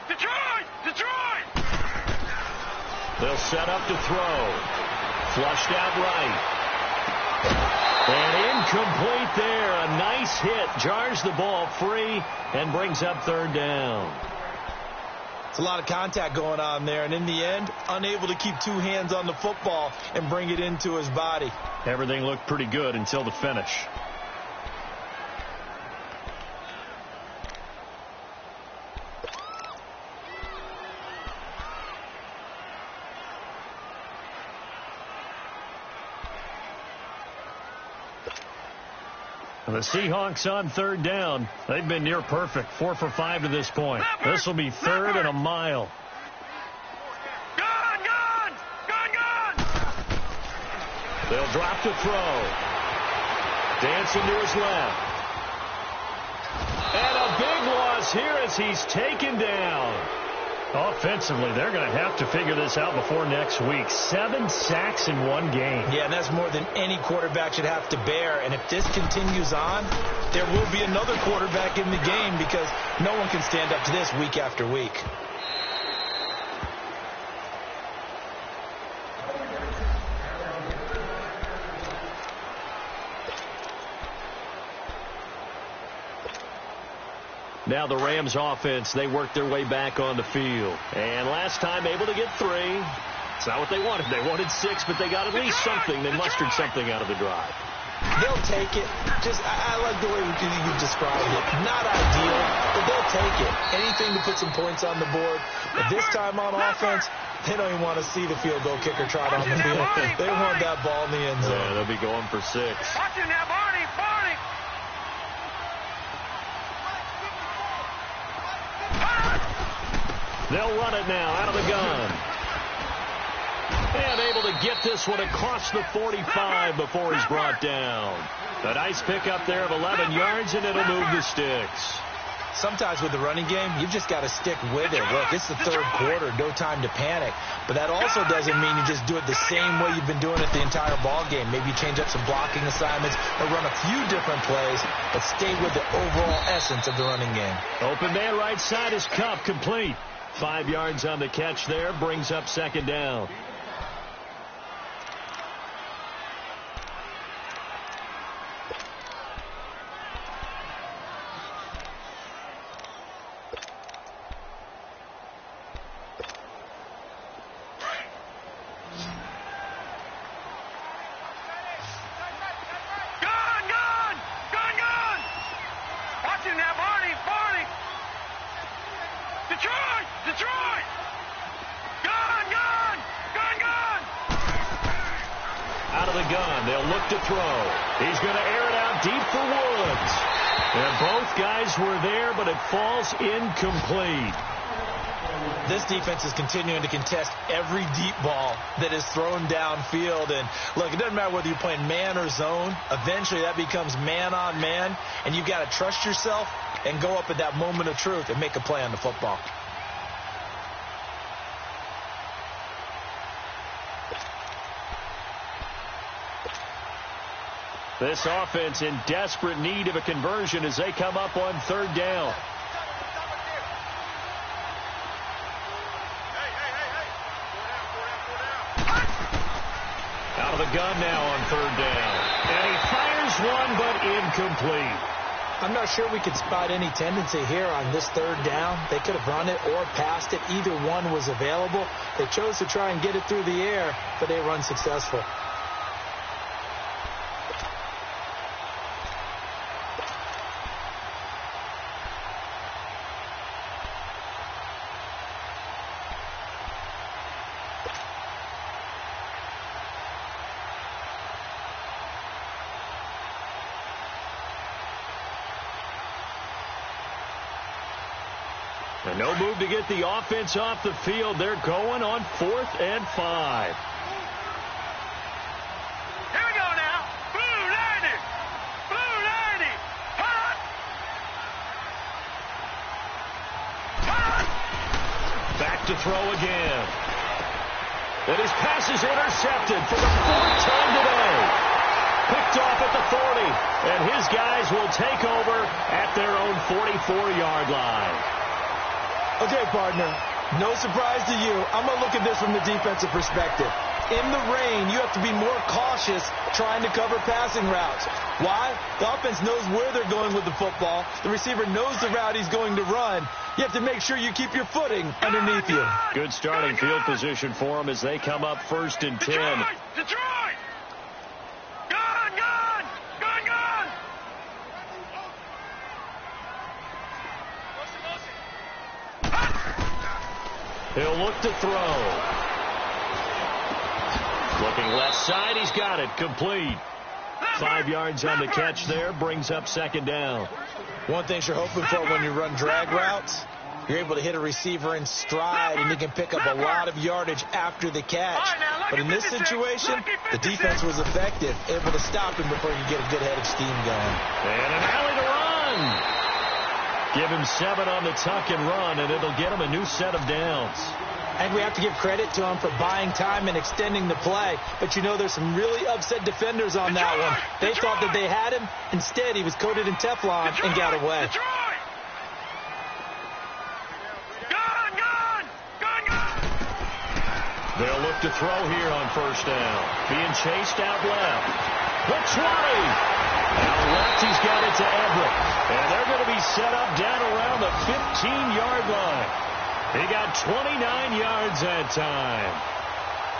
Detroit! Detroit! They'll set up to throw. Flushed out right. And incomplete there. A nice hit. Jars the ball free and brings up third down. It's a lot of contact going on there, and in the end, unable to keep 2 hands on the football and bring it into his body. Everything looked pretty good until the finish. The Seahawks on third down. They've been near perfect. 4 for 5 to this point. This will be third and a mile. Gone, gone, gone, gone. They'll drop to throw. Dancing to his left. And a big loss loss here as he's taken down. Offensively, they're going to have to figure this out before next week. 7 sacks in one game. Yeah, and that's more than any quarterback should have to bear. And if this continues on, there will be another quarterback in the game because no one can stand up to this week after week. Now the Rams offense, they worked their way back on the field. And last time able to get 3. It's not what they wanted. They wanted 6, but they got at least something. They mustered something out of the drive. They'll take it. I like the way you described it. Not ideal, but they'll take it. Anything to put some points on the board. But this time on offense, they don't even want to see the field goal kicker trot on the field. They want that ball in the end zone. Yeah, they'll be going for 6. Watching that, Barney, Barney. They'll run it now out of the gun. And able to get this one across the 45 before he's brought down. A nice pickup there of 11 yards, and it'll move the sticks. Sometimes with the running game, you've just got to stick with it. Look, it's the third quarter, no time to panic. But that also doesn't mean you just do it the same way you've been doing it the entire ball game. Maybe you change up some blocking assignments or run a few different plays, but stay with the overall essence of the running game. Open man right side is Cup, complete. 5 yards on the catch there, brings up 2nd down. They'll look to throw. He's going to air it out deep for Woods. And both guys were there, but it falls incomplete. This defense is continuing to contest every deep ball that is thrown downfield. And look, it doesn't matter whether you're playing man or zone. Eventually that becomes man on man. And you've got to trust yourself and go up at that moment of truth and make a play on the football. This offense in desperate need of a conversion as they come up on 3rd down. Out of the gun now on 3rd down. And he fires one, but incomplete. I'm not sure we could spot any tendency here on this 3rd down. They could have run it or passed it. Either one was available. They chose to try and get it through the air, but they were unsuccessful. And no move to get the offense off the field. They're going on 4th and 5. Here we go now. Blue 90. Blue 90. Hot. Hot. Back to throw again. And his pass is intercepted for the 4th time today. Picked off at the 40. And his guys will take over at their own 44-yard line. Okay, partner, no surprise to you. I'm going to look at this from the defensive perspective. In the rain, you have to be more cautious trying to cover passing routes. Why? The offense knows where they're going with the football. The receiver knows the route he's going to run. You have to make sure you keep your footing underneath you. Good starting field position for them as they come up 1st and 10. Detroit! Gun, gun! Gun, gun! He'll look to throw. Looking left side, he's got it, complete. 5 yards on the catch there, brings up 2nd down. One thing you're hoping for when you run drag routes, you're able to hit a receiver in stride and you can pick up a lot of yardage after the catch. But in this situation, the defense was effective, able to stop him before you get a good head of steam going. And an alley to run. Give him 7 on the tuck and run, and it'll get him a new set of downs. And we have to give credit to him for buying time and extending the play. But, you know, there's some really upset defenders on that one. They thought that they had him. Instead, he was coated in Teflon and got away. They'll look to throw here on first down. Being chased out left. The 20. Out left, he's got it to Everett. And they're going to be set up down around the 15-yard line. He got 29 yards that time.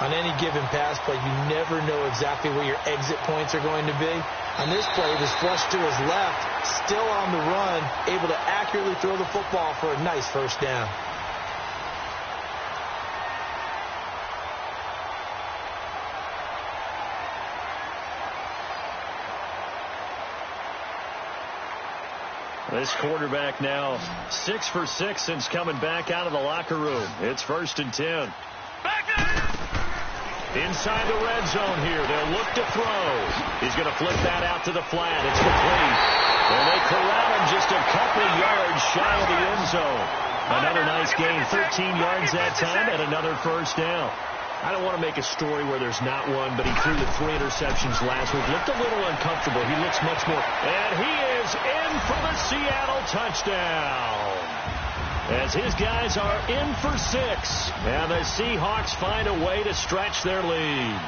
On any given pass play, you never know exactly where your exit points are going to be. On this play, he was flushed to his left, still on the run, able to accurately throw the football for a nice first down. This quarterback now 6 for 6 since coming back out of the locker room. It's 1st and 10. Inside the red zone here. They'll look to throw. He's going to flip that out to the flat. It's complete. And they corral him just a couple yards shy of the end zone. Another nice gain, 13 yards that time, and another first down. I don't want to make a story where there's not one, but he threw the 3 interceptions last week. Looked a little uncomfortable. He looks much more. And he is in for the Seattle touchdown. As his guys are in for 6. And the Seahawks find a way to stretch their lead.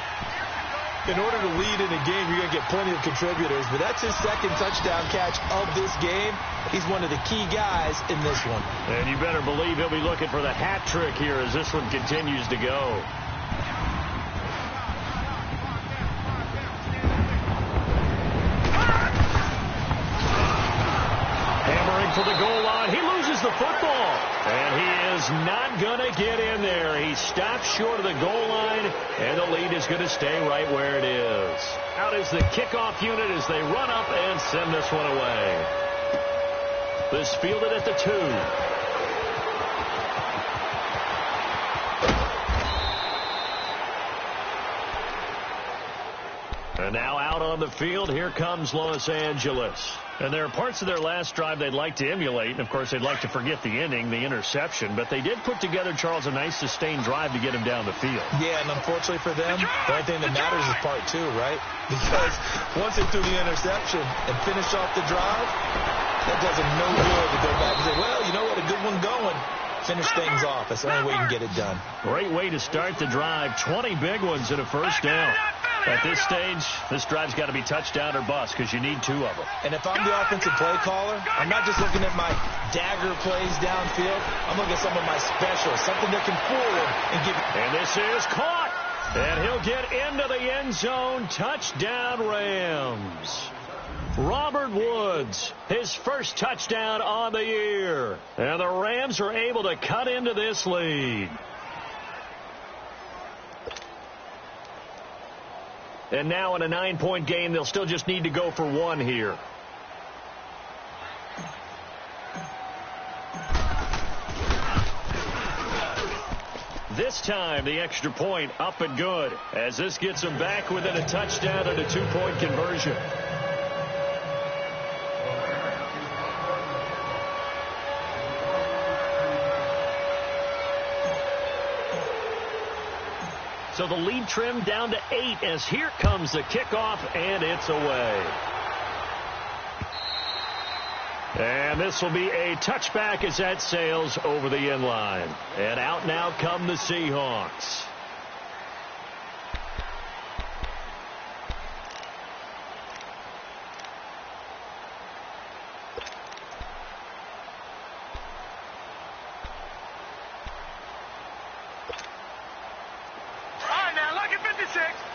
In order to lead in a game, you're going to get plenty of contributors, but that's his 2nd touchdown catch of this game. He's one of the key guys in this one. And you better believe he'll be looking for the hat trick here as this one continues to go. For the goal line, he loses the football, and he is not going to get in there. He stops short of the goal line, and the lead is going to stay right where it is. Out is the kickoff unit as they run up and send this one away. This fielded at the 2. And now out on the field, here comes Los Angeles. And there are parts of their last drive they'd like to emulate. And, of course, they'd like to forget the inning, the interception. But they did put together, Charles, a nice sustained drive to get him down the field. Yeah, and unfortunately for them, the only thing that matters is part 2, right? Because once they threw the interception and finished off the drive, that does them no good to go back and say, well, you know what, a good one going. Finish things off. That's the only way you can get it done. Great way to start the drive. 20 big ones and a first down. At this stage, this drive's got to be touchdown or bust because you need 2 of them. And if I'm the offensive play caller, I'm not just looking at my dagger plays downfield. I'm looking at some of my specials, something that can fool him and give. And this is caught. And he'll get into the end zone. Touchdown, Rams. Robert Woods, his first touchdown on the year. And the Rams are able to cut into this lead. And now in a 9-point game, they'll still just need to go for 1 here. This time, the extra point up and good, as this gets them back within a touchdown and a 2-point conversion. So the lead trimmed down to 8 as here comes the kickoff, and it's away. And this will be a touchback as that sails over the end line. And out now come the Seahawks.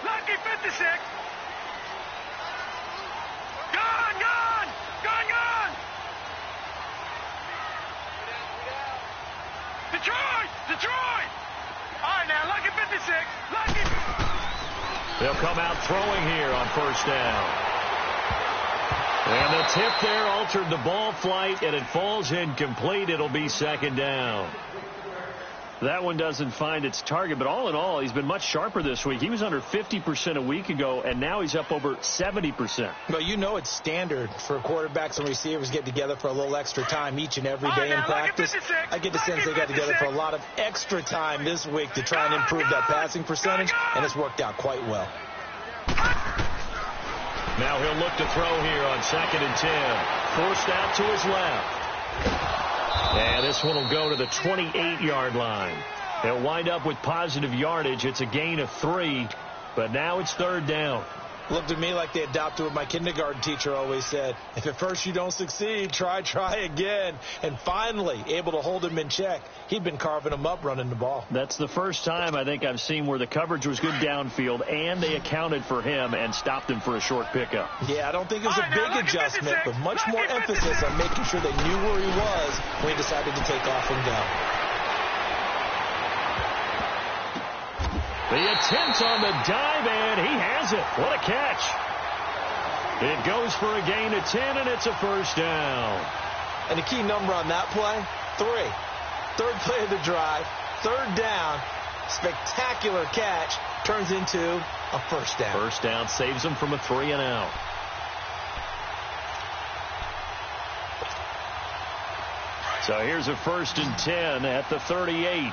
Lucky 56. Gone. Detroit. All right, now, Lucky 56. Lucky. They'll come out throwing here on first down. And the tip there altered the ball flight, and it falls incomplete. It'll be 2nd down. That one doesn't find its target, but all in all, he's been much sharper this week. He was under 50% a week ago, and now he's up over 70%. Well, you know it's standard for quarterbacks and receivers get together for a little extra time each and every day in practice. I get the sense they got together for a lot of extra time this week to try and improve that passing percentage, and it's worked out quite well. Now he'll look to throw here on 2nd and 10. Forced out to his left. And this one will go to the 28-yard line. They'll wind up with positive yardage. It's a gain of 3, but now it's 3rd down. Looked to me like they adopted what my kindergarten teacher always said. If at first you don't succeed, try again. And finally, able to hold him in check. He'd been carving him up running the ball. That's the first time I think I've seen where the coverage was good downfield, and they accounted for him and stopped him for a short pickup. Yeah, I don't think it was a big adjustment, but much more emphasis on making sure they knew where he was when he decided to take off and go. The attempt on the dive, and he has it. What a catch. It goes for a gain of 10, and it's a 1st down. And the key number on that play, 3. 3rd play of the drive, 3rd down, spectacular catch, turns into a 1st down. 1st down saves him from a 3-and-out. So here's a 1st and 10 at the 38.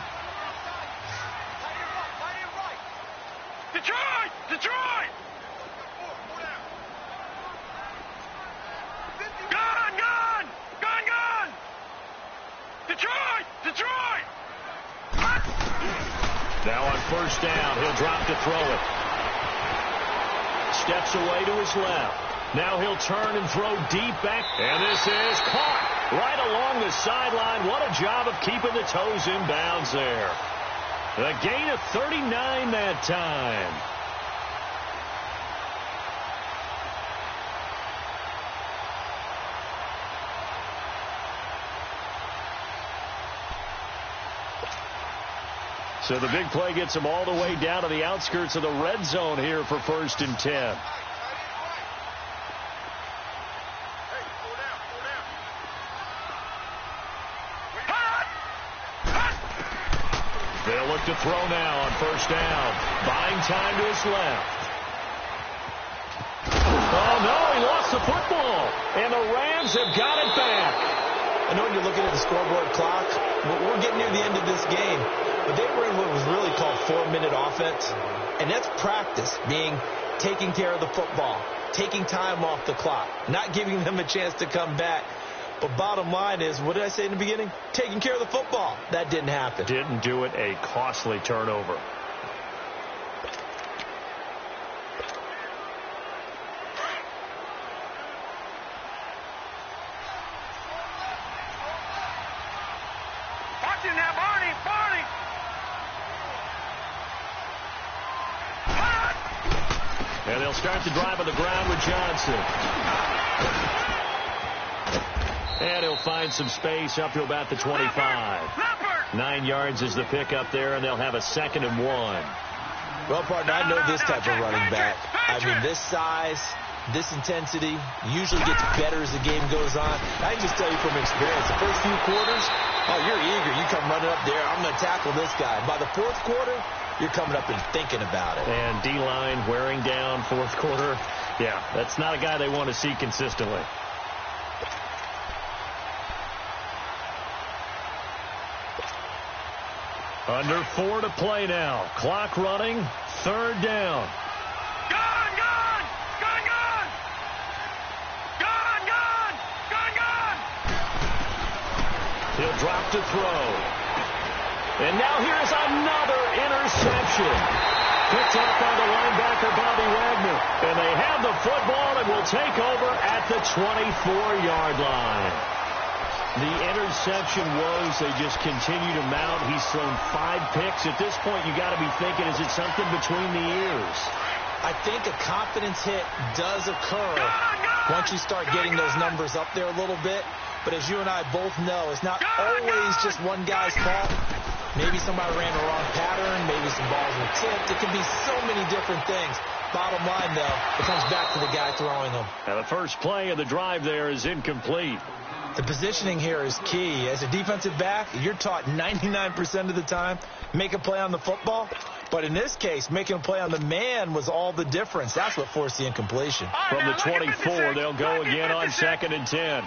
Detroit! Detroit! Gun! Gun! Gun! Gun! Detroit! Detroit! Now on 1st down, he'll drop to throw it. Steps away to his left. Now he'll turn and throw deep back. And this is caught right along the sideline. What a job of keeping the toes in bounds there. The gain of 39 that time. So the big play gets him all the way down to the outskirts of the red zone here for 1st and 10. They'll look to throw now on 1st down. Buying time to his left. Oh, no, he lost the football. And the Rams have got it back. I know when you're looking at the scoreboard clock, we're getting near the end of this game. But they were in what was really called 4-minute offense. And that's practice, being taking care of the football, taking time off the clock, not giving them a chance to come back. But bottom line is, what did I say in the beginning? Taking care of the football. That didn't happen. Didn't do it. A costly turnover. Watching that, Barney! Barney! And they'll start the drive on the ground with Johnson. And he'll find some space up to about the 25. 9 yards is the pickup there, and they'll have a 2nd and 1. Well, partner, I know this type of running back. I mean, this size, this intensity usually gets better as the game goes on. I can just tell you from experience, the first few quarters, oh, you're eager. You come running up there. I'm going to tackle this guy. By the 4th quarter, you're coming up and thinking about it. And D-line wearing down 4th quarter. Yeah, that's not a guy they want to see consistently. Under 4 to play now. Clock running. 3rd down. Gun! Gun! Gun! Gun! Gun! Gun! Gun! Gun! He'll drop to throw. And now here's another interception. Picked up by the linebacker, Bobby Wagner. And they have the football and will take over at the 24-yard line. The interception was they just continue to mount. He's thrown 5 picks. At this point, you got to be thinking, is it something between the ears? I think a confidence hit does occur once you start getting those numbers up there a little bit. But as you and I both know, it's not always just one guy's fault. Maybe somebody ran the wrong pattern. Maybe some balls were tipped. It can be so many different things. Bottom line, though, it comes back to the guy throwing them. Now, the first play of the drive there is incomplete. The positioning here is key. As a defensive back, you're taught 99% of the time, make a play on the football. But in this case, making a play on the man was all the difference. That's what forced the incompletion. From the 24, they'll go again on 2nd and 10.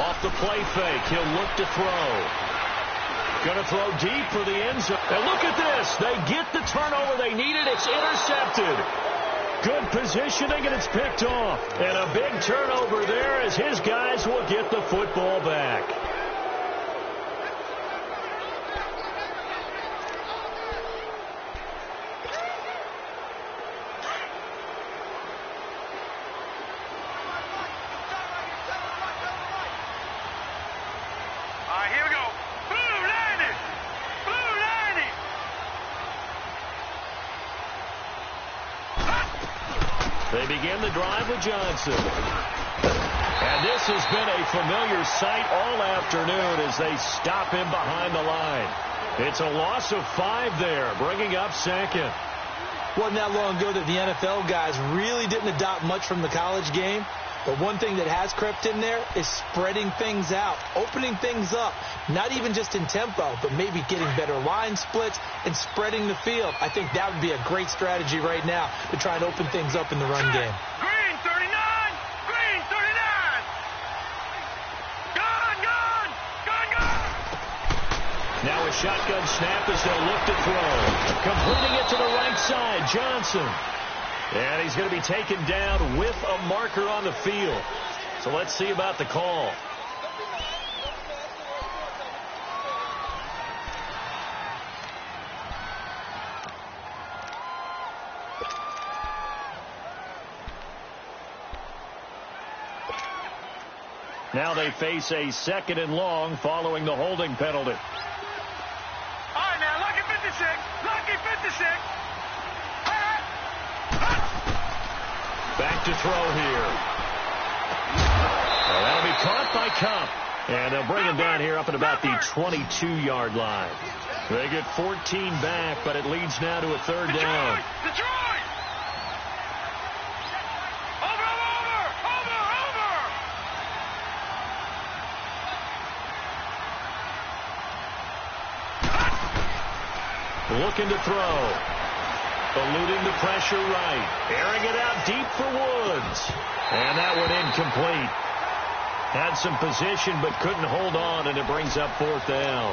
Off the play fake, he'll look to throw. Going to throw deep for the end zone. And look at this. They get the turnover they needed. It's intercepted. Good positioning, and it's picked off. And a big turnover there as his guys will get the football back. Here we go. Blue 90. Blue 90. They begin the drive with Johnson. And this has been a familiar sight all afternoon as they stop him behind the line. It's a loss of 5 there, bringing up 2nd. Wasn't that long ago that the NFL guys really didn't adopt much from the college game. But one thing that has crept in there is spreading things out, opening things up, not even just in tempo, but maybe getting better line splits and spreading the field. I think that would be a great strategy right now to try and open things up in the run game. Green 39. Green 39. Gone, gone, gone, gone. Now a shotgun snap as they'll look to throw. Completing it to the right side, Johnson. And he's going to be taken down with a marker on the field. So let's see about the call. Now they face a 2nd and long following the holding penalty. All right, now, lucky 56. Lucky 56. Back to throw here. Well, that'll be caught by Cup. And they'll bring him down here up at about the 22-yard line. They get 14 back, but it leads now to a 3rd down. Detroit! Over! Looking to throw. Eluding the pressure right. Airing it out deep for Woods. And that one incomplete. Had some position but couldn't hold on, and it brings up 4th down.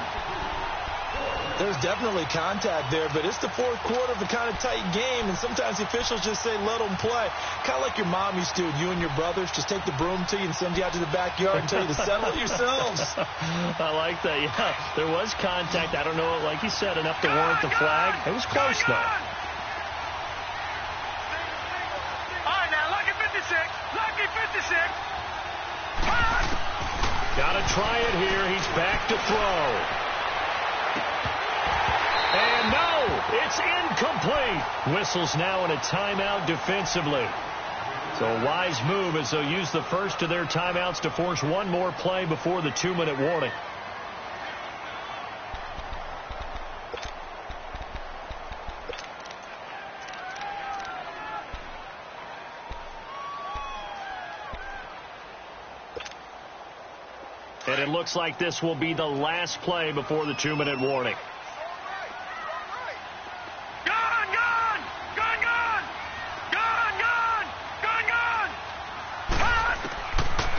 There's definitely contact there, but it's the 4th quarter of a kind of tight game, and sometimes the officials just say let them play. Kind of like your mom used to, you and your brothers just take the broom to you and send you out to the backyard and tell you to settle it yourselves. I like that, yeah. There was contact. I don't know, like you said, enough to warrant the flag. It was close, though. Lucky 56. Gotta try it here. He's back to throw. And no, it's incomplete. Whistles now in a timeout defensively. So a wise move as they'll use the first of their timeouts to force one more play before the 2-minute warning. And it looks like this will be the last play before the 2-minute warning. Gone, gone, gone, gone, gone, gone, gone, gone.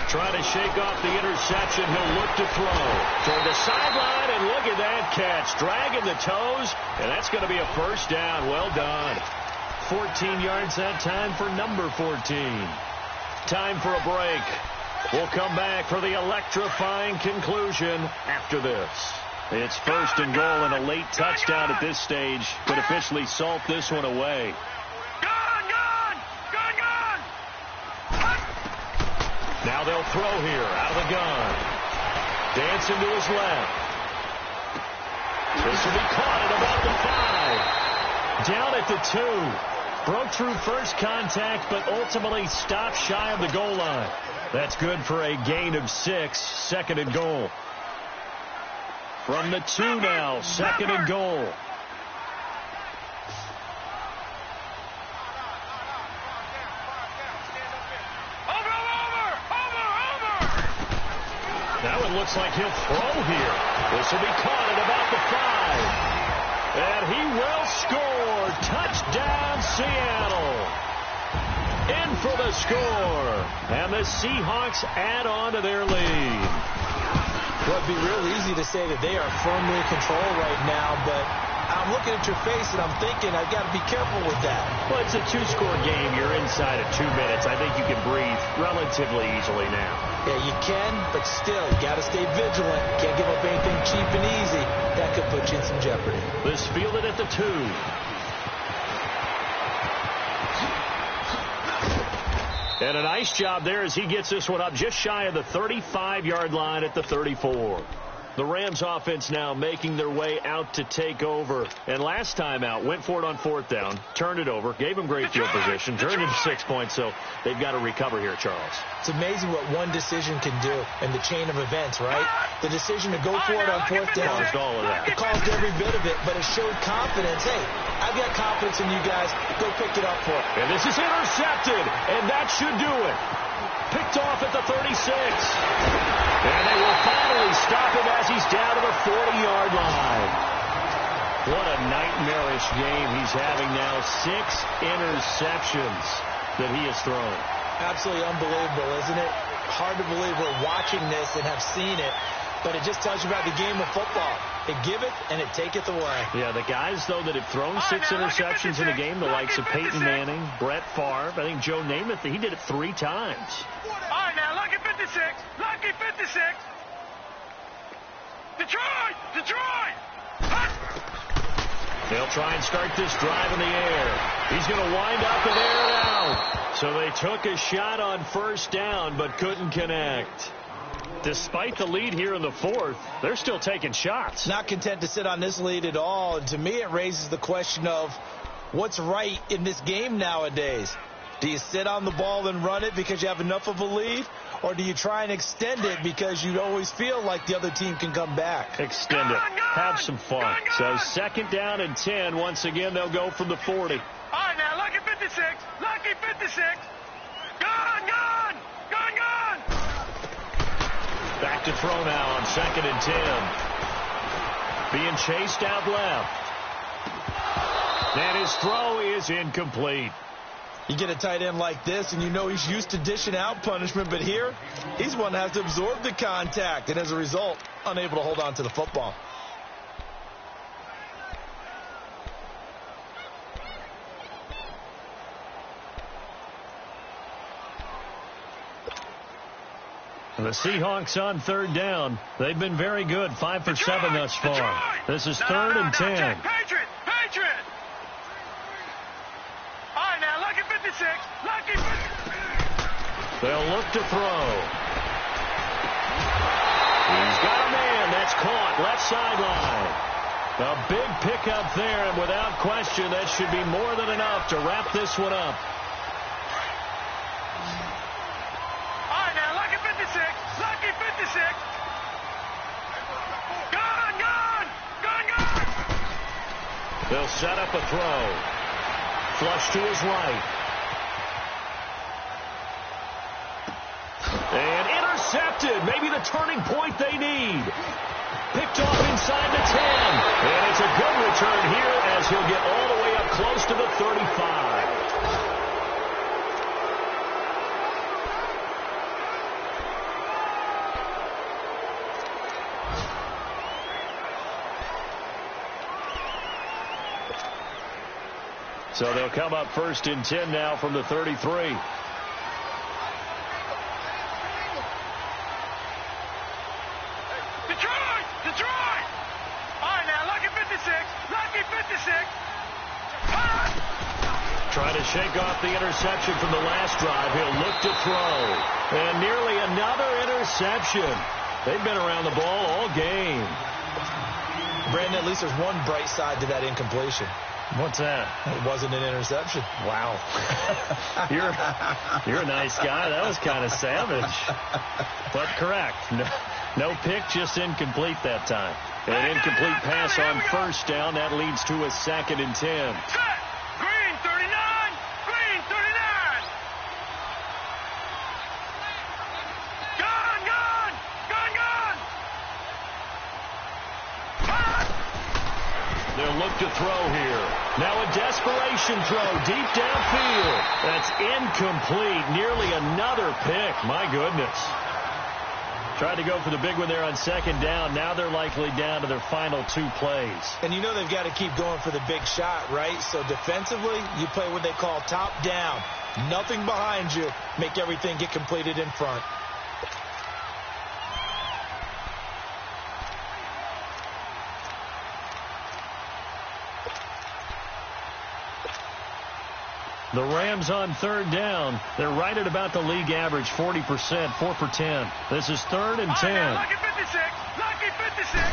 Trying to shake off the interception. He'll look to throw toward the sideline, and look at that catch. Dragging the toes, and that's going to be a 1st down. Well done. 14 yards that time for number 14. Time for a break. We'll come back for the electrifying conclusion after this. It's 1st and goal, and a late touchdown at this stage could officially salt this one away. Gone, gone, gone, gone. Now they'll throw here out of the gun. Dancing to his left. This will be caught at about the 5. Down at the 2. Broke through first contact, but ultimately stopped shy of the goal line. That's good for a gain of 6. 2nd and goal. From the 2 now, 2nd and goal. looks like he'll throw here. This will be caught at about the 5. And he will score. Touchdown, Seattle. In for the score. And the Seahawks add on to their lead. Well, it'd be real easy to say that they are firmly in control right now, but I'm looking at your face and I'm thinking I've got to be careful with that. Well, it's a 2-score game. You're inside of 2 minutes. I think you can breathe relatively easily now. Yeah, you can, but still, you got to stay vigilant. Can't give up anything cheap and easy. That could put you in some jeopardy. This fielded at the 2. And a nice job there as he gets this one up just shy of the 35-yard line at the 34. The Rams offense now making their way out to take over. And last time out, went for it on 4th down, turned it over, gave him great field position, turned into 6 points, so they've got to recover here, Charles. It's amazing what one decision can do in the chain of events, right? The decision to go for it on 4th down. Caused all of that. It caused every bit of it, but it showed confidence. Hey, I've got confidence in you guys. Go pick it up for it. And this is intercepted, and that should do it. Picked off at the 36. And they will finally stop him as he's down to the 40-yard line. What a nightmarish game he's having now. 6 interceptions that he has thrown. Absolutely unbelievable, isn't it? Hard to believe we're watching this and have seen it, but it just tells you about the game of football. It giveth and it taketh away. Yeah, the guys, though, that have thrown 6 interceptions in a game, the likes of Peyton Manning, Brett Favre, I think Joe Namath, he did it 3 times. All right, now, lucky 56. Lucky 56. Detroit! Detroit! They'll try and start this drive in the air. He's going to wind up and air it out. So they took a shot on 1st down, but couldn't connect. Despite the lead here in the 4th, they're still taking shots. Not content to sit on this lead at all. And to me, it raises the question of what's right in this game nowadays. Do you sit on the ball and run it because you have enough of a lead? Or do you try and extend it because you always feel like the other team can come back? Extend it. Have some fun. So 2nd down and 10. Once again, they'll go from the 40. All right, now, lucky 56. Lucky 56. Gone, gone. Gone, gone. Back to throw now on 2nd and 10. Being chased out left. And his throw is incomplete. You get a tight end like this, and you know he's used to dishing out punishment, but here, he's one that has to absorb the contact, and as a result, unable to hold on to the football. The Seahawks on 3rd down. They've been very good, 5 for 7 thus far. This is 3rd and 10. Patriot! Patriot! All right, now, lucky 56. Lucky 56. They'll look to throw. He's got a man. That's caught. Left sideline. A big pickup there, and without question, that should be more than enough to wrap this one up. All right, now, lucky 56. Lucky 56. Gone, gone. Gone, gone. They'll set up a throw. Flush to his right. And intercepted. Maybe the turning point they need. Picked off inside the 10. And it's a good return here as he'll get all the way up close to the 35. So they'll come up 1st and 10 now from the 33. Detroit! Detroit! All right, now, lucky 56. Lucky 56. Trying to shake off the interception from the last drive. He'll look to throw. And nearly another interception. They've been around the ball all game. Brandon, at least there's one bright side to that incompletion. What's that? It wasn't an interception. Wow. You're a nice guy. That was kind of savage. But correct. No pick, just incomplete that time. An incomplete pass on 1st down. That leads to a 2nd and 10. Set. Green 39. Green 39. Gone, gone. Gone, gone. look to throw here. Now a desperation throw deep downfield. That's incomplete. Nearly another pick. My goodness. Tried to go for the big one there on second down. Now they're likely down to their final 2 plays. And you know they've got to keep going for the big shot, right? So defensively, you play what they call top down. Nothing behind you. Make everything get completed in front. The Rams on third down. They're right at about the league average, 40%, 4 for 10. This is 3rd and 10. Lucky 56. Lucky 56.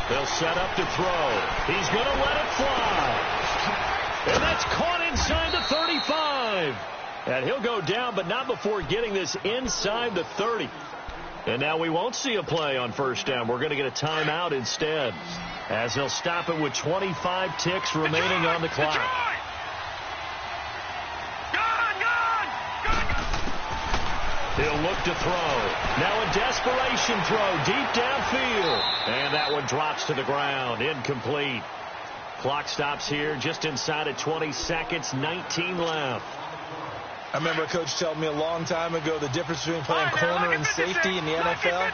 They'll set up to throw. He's going to let it fly. And that's caught inside the 35. And he'll go down, but not before getting this inside the 30. And now we won't see a play on first down. We're going to get a timeout instead, as they'll stop it with 25 ticks remaining on the clock. He'll look to throw. Now a desperation throw deep downfield. And that one drops to the ground. Incomplete. Clock stops here just inside of 20 seconds. 19 left. I remember a coach telling me a long time ago the difference between playing corner and safety in the NFL.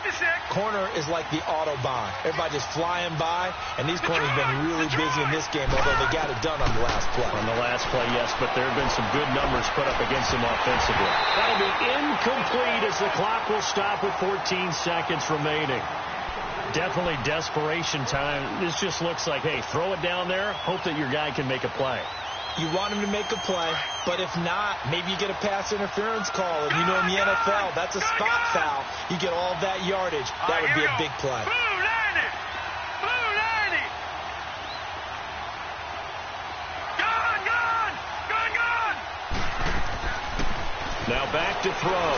Corner is like the Autobahn. Everybody just flying by, and these corners have been really busy in this game, although they got it done on the last play. On the last play, yes, but there have been some good numbers put up against them offensively. That'll be incomplete as the clock will stop with 14 seconds remaining. Definitely desperation time. This just looks like, hey, throw it down there, hope that your guy can make a play. You want him to make a play, but if not, maybe you get a pass interference call. And you know in the NFL, that's a spot foul. You get all of that yardage. That would be a big play. Blue landed. Blue landed. Gone, gone. Gone, gone. Now back to throw.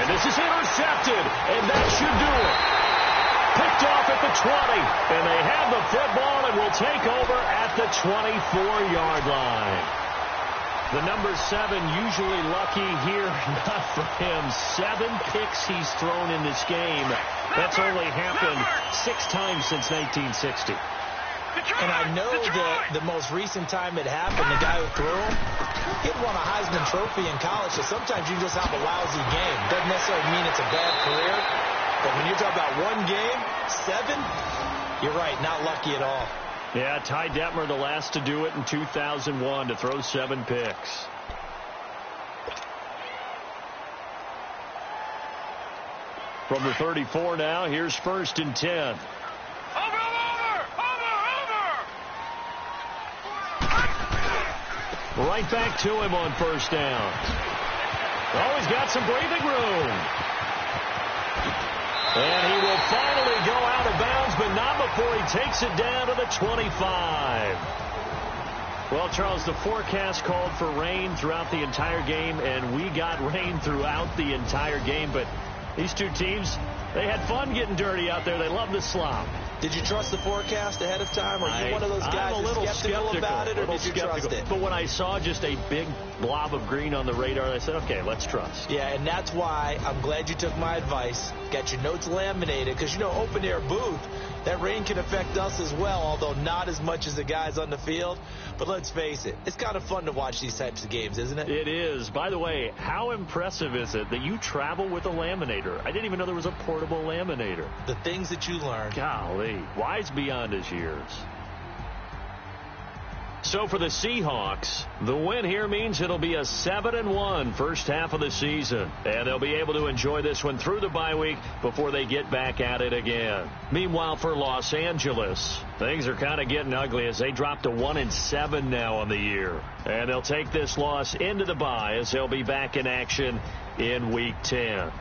And this is intercepted, and that should do it. Picked off at the 20, and they have the football and will take over at the 24-yard line. The number 7 usually lucky here, not for him. 7 picks he's thrown in this game. That's only happened 6 times since 1960. And I know that the most recent time it happened, the guy who threw him, he won a Heisman Trophy in college, so sometimes you just have a lousy game. Doesn't necessarily mean it's a bad career. But when you're talking about one game, 7, you're right, not lucky at all. Yeah, Ty Detmer, the last to do it in 2001, to throw 7 picks. From the 34 now, here's 1st and 10. Over. Right back to him on first down. Oh, he's got some breathing room. And he will finally go out of bounds, but not before he takes it down to the 25. Well, Charles, the forecast called for rain throughout the entire game, and we got rain throughout the entire game. But these two teams, they had fun getting dirty out there. They love the slop. Did you trust the forecast ahead of time? Are you one of those guys I'm a little skeptical about it, or did you trust it? But when I saw just a big blob of green on the radar, I said, okay, let's trust. Yeah, and that's why I'm glad you took my advice. Got your notes laminated, because, you know, open-air booth, that rain can affect us as well, although not as much as the guys on the field. But let's face it, it's kind of fun to watch these types of games, isn't it? It is. By the way, how impressive is it that you travel with a laminator? I didn't even know there was a portable laminator. The things that you learn. Golly, wise beyond his years. So for the Seahawks, the win here means it'll be a 7-1 first half of the season. And they'll be able to enjoy this one through the bye week before they get back at it again. Meanwhile, for Los Angeles, things are kind of getting ugly as they drop to 1-7 now on the year. And they'll take this loss into the bye as they'll be back in action in Week 10.